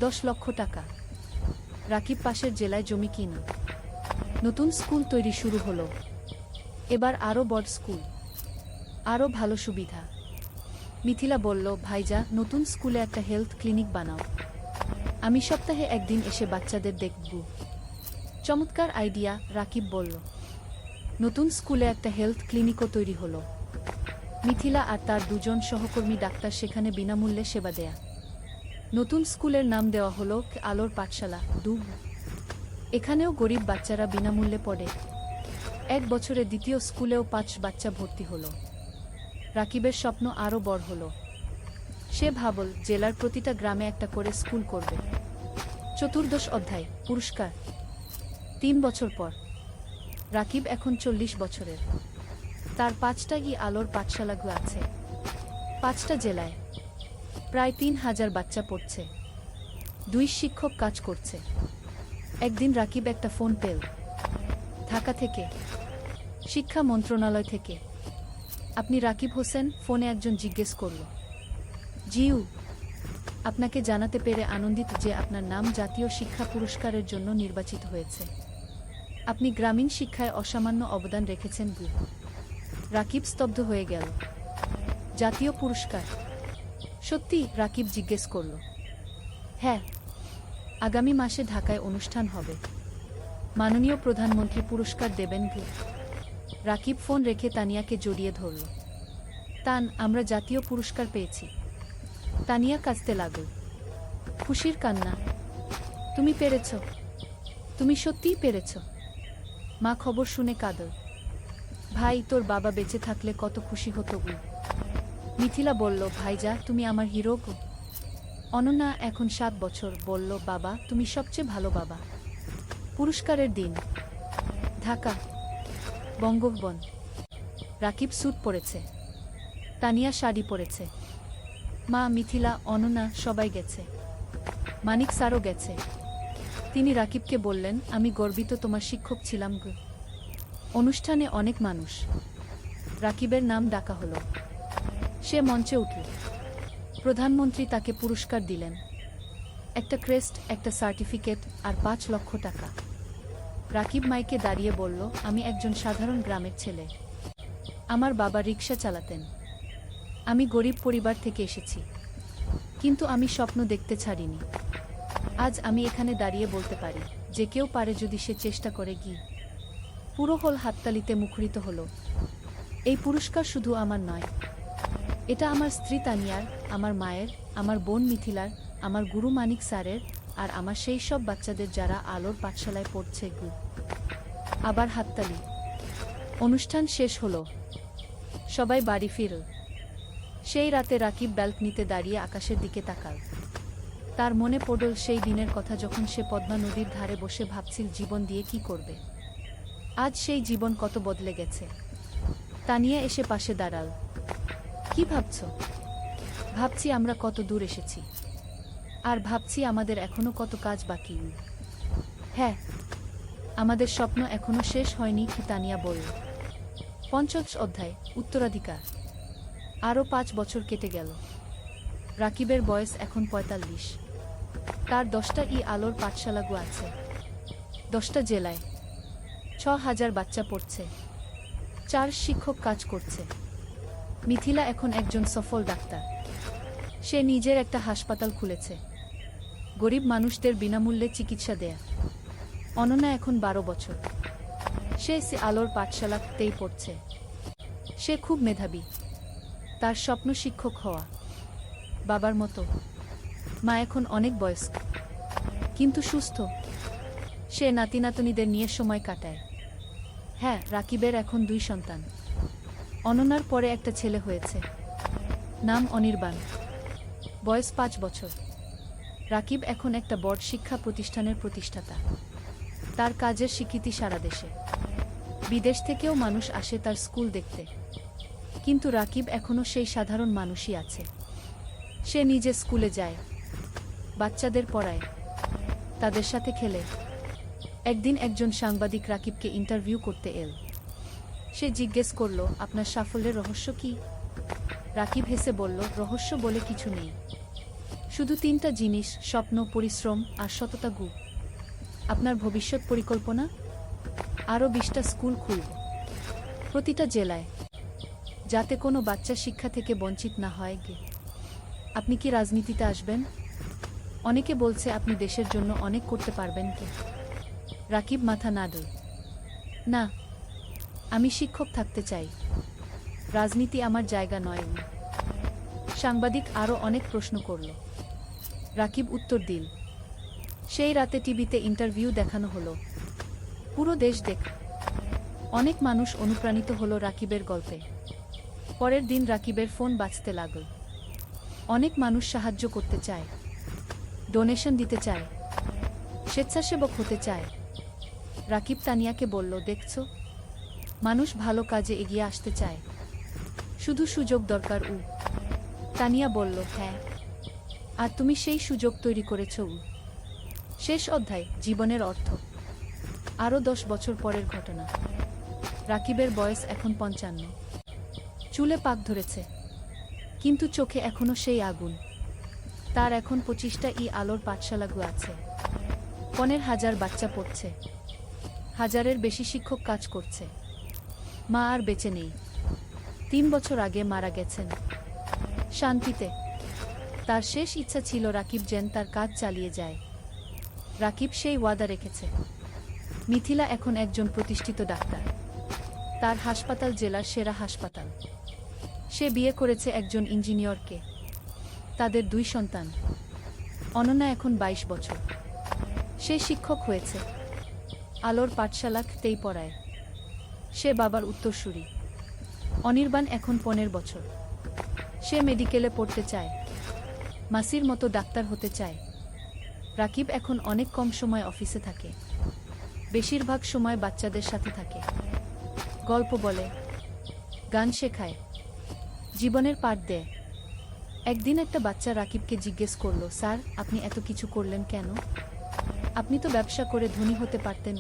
10 লক্ষ টাকা। রাকিব পাশের জেলায় জমি কিনা। নতুন স্কুল তৈরি শুরু হলো। এবার আরও বড় স্কুল, আরও ভালো সুবিধা। মিথিলা বলল, ভাইজা, নতুন স্কুলে একটা হেলথ ক্লিনিক বানাও। আমি সপ্তাহে একদিন এসে বাচ্চাদের দেখব। চমৎকার আইডিয়া, রাকিব বলল। নতুন স্কুলে একটা হেলথ ক্লিনিকও তৈরি হলো। মিথিলা আর তার দুজন সহকর্মী ডাক্তার সেখানে বিনামূল্যে সেবা দেয়া। নতুন স্কুলের নাম দেওয়া হলো আলোর পাঠশালা দুব। এখানেও গরিব বাচ্চারা বিনামূল্যে পড়ে। 1 বছরে দ্বিতীয় স্কুলেও 5 বাচ্চা ভর্তি হলো। রাকিবের স্বপ্ন আরও বড় হলো। সে ভাবল জেলার প্রতিটা গ্রামে একটা করে স্কুল করবে। চতুর্দশ অধ্যায় পুরস্কার। 3 বছর পর রাকিব এখন 40 বছরের। তার 5টা আলোর পাঠশালাগুলো আছে 5টা জেলায়। প্রায় 3000 বাচ্চা পড়ছে। 2 শিক্ষক কাজ করছে। একদিন রাকিব একটা ফোন পেল ঢাকা থেকে, শিক্ষা মন্ত্রণালয় থেকে। আপনি রাকিব হোসেন? ফোনে একজন জিজ্ঞেস করল। জিউ, আপনাকে জানাতে পেরে আনন্দিত যে আপনার নাম জাতীয় শিক্ষা পুরস্কারের জন্য নির্বাচিত হয়েছে। আপনি গ্রামীণ শিক্ষায় অসামান্য অবদান রেখেছেন। রাকিব স্তব্ধ হয়ে গেল। জাতীয় পুরস্কার? সত্যি? রাকিব জিজ্ঞেস করল। হ্যাঁ, আগামী মাসে ঢাকায় অনুষ্ঠান হবে। মাননীয় প্রধানমন্ত্রী পুরস্কার দেবেন। রাকিব ফোন রেখে তানিয়াকে জড়িয়ে ধরল। তান, আমরা জাতীয় পুরস্কার পেয়েছি। তানিয়া কাঁদতে লাগল। খুশির কান্না। তুমি পেরেছ, তুমি সত্যিই পেরেছ। মা খবর শুনে কাঁদল। ভাই, তোর বাবা বেঁচে থাকলে কত খুশি হতো। মিথিলা বলল, ভাইজা তুমি আমার হিরো গো। অনন্যা এখন 7 বছর বলল, বাবা তুমি সবচেয়ে ভালো বাবা। পুরস্কারের দিন ঢাকা বঙ্গভবন। রাকিব স্যুট পরেছে, তানিয়া শাড়ি পরেছে। মা, মিথিলা, অনন্যা সবাই গেছে। মানিক স্যারও গেছে। তিনি রাকিবকে বললেন, আমি গর্বিত তোমার শিক্ষক ছিলাম। অনুষ্ঠানে অনেক মানুষ। রাকিবের নাম ডাকা হলো। সে মঞ্চে উঠল। প্রধানমন্ত্রী তাকে পুরস্কার দিলেন। একটা ক্রেস্ট, একটা সার্টিফিকেট আর 5 লক্ষ টাকা। রাকিব মাইকে দাঁড়িয়ে বলল, আমি একজন সাধারণ গ্রামের ছেলে। আমার বাবা রিকশা চালাতেন। আমি গরিব পরিবার থেকে এসেছি, কিন্তু আমি স্বপ্ন দেখতে ছাড়িনি। আজ আমি এখানে দাঁড়িয়ে বলতে পারি যে কেউ পারে যদি সে চেষ্টা করে। পুরো হল হাততালিতে মুখরিত হলো। এই পুরস্কার শুধু আমার নয়, এটা আমার স্ত্রী তানিয়ার, আমার মায়ের, আমার বোন মিথিলার, আমার গুরু মানিক স্যারের, আর আমার সেই সব বাচ্চাদের যারা আলোর পাঠশালায় পড়ছে। আবার হাততালি। অনুষ্ঠান শেষ হলো। সবাই বাড়ি ফিরল। সেই রাতে রাকিব ব্যালকনিতে দাঁড়িয়ে আকাশের দিকে তাকাল। তার মনে পড়ল সেই দিনের কথা যখন সে পদ্মা নদীর ধারে বসে ভাবছিল জীবন দিয়ে কি করবে। আজ সেই জীবন কত বদলে গেছে। তানিয়া এসে পাশে দাঁড়াল। কি ভাবছ? ভাবছি আমরা কত দূর এসেছি, আর ভাবছি আমাদের এখনো কত কাজ বাকি। হ্যাঁ, আমাদের স্বপ্ন এখনো শেষ হয়নি। তানিয়া বলল। 5ম অধ্যায় উত্তরাধিকার। আরও 5 বছর কেটে গেল। রাকিবের বয়স এখন 45। তার 10টা আলোর পাঠশালাগু আছে 10টা জেলায়। 6000 বাচ্চা পড়ছে। 4 শিক্ষক কাজ করছে। মিথিলা এখন একজন সফল ডাক্তার। সে নিজের একটা হাসপাতাল খুলেছে, গরিব মানুষদের বিনামূল্যে চিকিৎসা দেয়া। অনন্যা এখন 12 বছর। সে আলোর পাঠশালাতেই পড়ছে। সে খুব মেধাবী। তার স্বপ্ন শিক্ষক হওয়া, বাবার মতো। মা এখন অনেক বয়স্ক, কিন্তু সুস্থ। সে নাতি নাতনিদের নিয়ে সময় কাটায়। হ্যাঁ, রাকিবের এখন 2 সন্তান। অনন্যার পরে একটা ছেলে হয়েছে, নাম অনির্বাণ। বয়স 5 বছর। রাকিব এখন একটা বড় শিক্ষা প্রতিষ্ঠানের প্রতিষ্ঠাতা। তার কাজের স্বীকৃতি সারা দেশে। বিদেশ থেকেও মানুষ আসে তার স্কুল দেখতে। কিন্তু রাকিব এখনো সেই সাধারণ মানুষই আছে। সে নিজে স্কুলে যায়, বাচ্চাদের পড়ায়, তাদের সাথে খেলে। একদিন একজন সাংবাদিক রাকিবকে ইন্টারভিউ করতে এল। সে জিজ্ঞেস করল, আপনার সাফল্যের রহস্য কি? রাকিব হেসে বলল, রহস্য বলে কিছু নেই, শুধু 3টা জিনিস, স্বপ্ন, পরিশ্রম আর সততা। আপনার ভবিষ্যৎ পরিকল্পনা? আরও 20টা স্কুল খুলব, প্রতিটা জেলায়, যাতে কোনো বাচ্চা শিক্ষা থেকে বঞ্চিত না হয়। আপনি কি রাজনীতিতে আসবেন? অনেকে বলছে আপনি দেশের জন্য অনেক করতে পারবেন। রাকিব মাথা নাড়ল। না, আমি শিক্ষক থাকতে চাই। রাজনীতি আমার জায়গা নয়। সাংবাদিক আরও অনেক প্রশ্ন করল। রাকিব উত্তর দিল। সেই রাতে টিভিতে ইন্টারভিউ দেখানো হলো। পুরো দেশ দেখ। অনেক মানুষ অনুপ্রাণিত হলো রাকিবের গল্পে। পরের দিন রাকিবের ফোন বাজতে লাগল। অনেক মানুষ সাহায্য করতে চায়, ডোনেশন দিতে চায়, স্বেচ্ছাসেবক হতে চায়। রাকিব তানিয়াকে বলল, দেখছো, মানুষ ভালো কাজে এগিয়ে আসতে চায়, শুধু সুযোগ দরকার। তানিয়া বলল, হ্যাঁ, আর তুমি সেই সুযোগ তৈরি করেছ। শেষ অধ্যায়, জীবনের অর্থ। আরও 10 বছর পরের ঘটনা। রাকিবের বয়স এখন 55। চুলে পাক ধরেছে, কিন্তু চোখে এখনো সেই আগুন। তার এখন 25টা আলোর পাঠশালাগুলো আছে। 15,000 বাচ্চা পড়ছে, 1000-এর বেশি শিক্ষক কাজ করছে। মা আর বেঁচে নেই, 3 বছর আগে মারা গেছেন শান্তিতে। তার শেষ ইচ্ছা ছিল রাকিব যেন তার কাজ চালিয়ে যায়। রাকিব সেই ওয়াদা রেখেছে। মিথিলা এখন একজন প্রতিষ্ঠিত ডাক্তার। তার হাসপাতাল জেলার সেরা হাসপাতাল। সে বিয়ে করেছে একজন ইঞ্জিনিয়রকে। তাদের 2 সন্তান। অনন্যা এখন 22 বছর। সে শিক্ষক হয়েছে, আলোর পাঠশালাতেই পড়ায়। সে বাবার উত্তরসূরি। অনির্বাণ এখন 15 বছর। সে মেডিকেলে পড়তে চায়, মাসির মতো ডাক্তার হতে চায়। রাকিব এখন অনেক কম সময় অফিসে থাকে, বেশিরভাগ সময় বাচ্চাদের সাথে থাকে, গল্প বলে, গান শেখায়, জীবনের পাঠ দেয়। একদিন একটা বাচ্চা রাকিবকে জিজ্ঞেস করল, স্যার, আপনি এত কিছু করলেন কেন? আপনি তো ব্যবসা করে ধনী হতে পারতেন।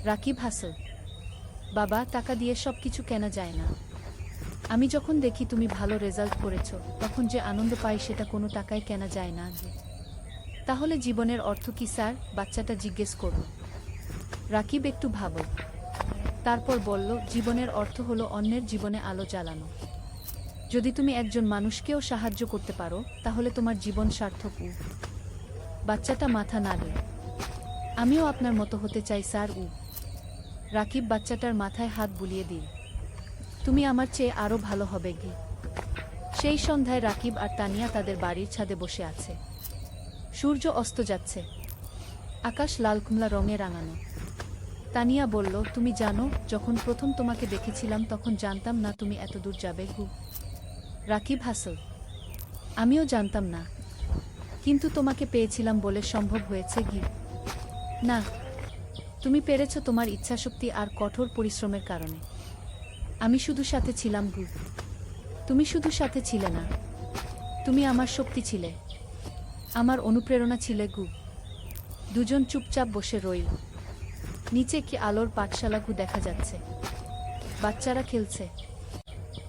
রাকিব হাসল, বাবা, টাকা দিয়ে সব কিছু কেনা যায় না। আমি যখন দেখি তুমি ভালো রেজাল্ট করেছ, তখন যে আনন্দ পাই সেটা কোনো টাকায় কেনা যায় না। তাহলে জীবনের অর্থ কি স্যার? বাচ্চাটা জিজ্ঞেস করল। রাকিব একটু ভাবল, তারপর বলল, জীবনের অর্থ হলো অন্যের জীবনে আলো জ্বালানো। যদি তুমি একজন মানুষকেও সাহায্য করতে পারো, তাহলে তোমার জীবন সার্থক। বাচ্চাটা মাথা নাড়ল। আমিও আপনার মতো হতে চাই স্যার। রাকিব বাচ্চাটার মাথায় হাত বুলিয়ে দিল। তুমি আমার চেয়ে আরও ভালো হবে। সেই সন্ধ্যায় রাকিব আর তানিয়া তাদের বাড়ির ছাদে বসে আছে। সূর্য অস্ত যাচ্ছে, আকাশ লাল কমলা রঙে রাঙানো। তানিয়া বলল, তুমি জানো, যখন প্রথম তোমাকে দেখেছিলাম তখন জানতাম না তুমি এত দূর যাবে। রাকিব হাসল, আমিও জানতাম না, কিন্তু তোমাকে পেয়েছিলাম বলে সম্ভব হয়েছে। না, তুমি পেরেছ তোমার ইচ্ছাশক্তি আর কঠোর পরিশ্রমের কারণে। আমি শুধু সাথে ছিলাম। তুমি শুধু সাথে ছিলে না, তুমি আমার শক্তি ছিলে, আমার অনুপ্রেরণা ছিলে। দুজন চুপচাপ বসে রইল। নিচে কি আলোর পাঠশালা দেখা যাচ্ছে, বাচ্চারা খেলছে।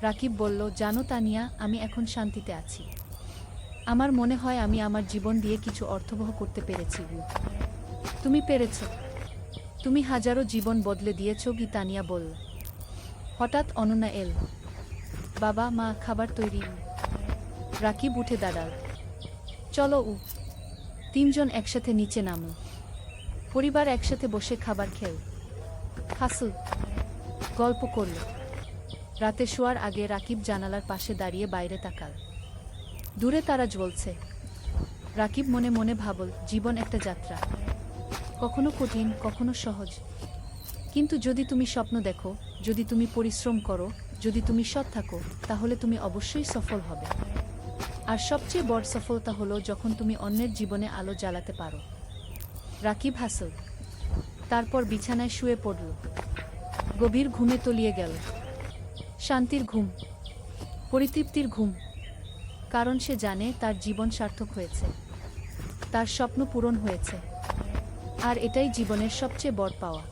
রাকিব বলল, জানো তানিয়া, আমি এখন শান্তিতে আছি। আমার মনে হয় আমি আমার জীবন দিয়ে কিছু অর্থবহ করতে পেরেছি। তুমি পেরেছ, তুমি হাজারো জীবন বদলে দিয়েছ। তানিয়া বলল। হঠাৎ অনন্যা এল। বাবা, মা, খাবার তৈরি। রাকিব উঠে দাঁড়াল। চলো। 3 জন একসাথে নিচে নামল। পরিবার একসাথে বসে খাবার খেল, হাসল, গল্প করল। রাতে শোয়ার আগে রাকিব জানালার পাশে দাঁড়িয়ে বাইরে তাকাল। দূরে তারা জ্বলছে। রাকিব মনে মনে ভাবল, জীবন একটা যাত্রা, কখনো কঠিন, কখনো সহজ। কিন্তু যদি তুমি স্বপ্ন দেখো, যদি তুমি পরিশ্রম করো, যদি তুমি সৎ থাকো, তাহলে তুমি অবশ্যই সফল হবে। আর সবচেয়ে বড় সফলতা হলো যখন তুমি অন্যের জীবনে আলো জ্বালাতে পারো। রাকিব হাসল, তারপর বিছানায় শুয়ে পড়ল। গভীর ঘুমে তলিয়ে গেল। শান্তির ঘুম, পরিতৃপ্তির ঘুম। কারণ সে জানে তার জীবন সার্থক হয়েছে, তার স্বপ্ন পূরণ হয়েছে। আর এটাই জীবনের সবচেয়ে বড় পাওয়া।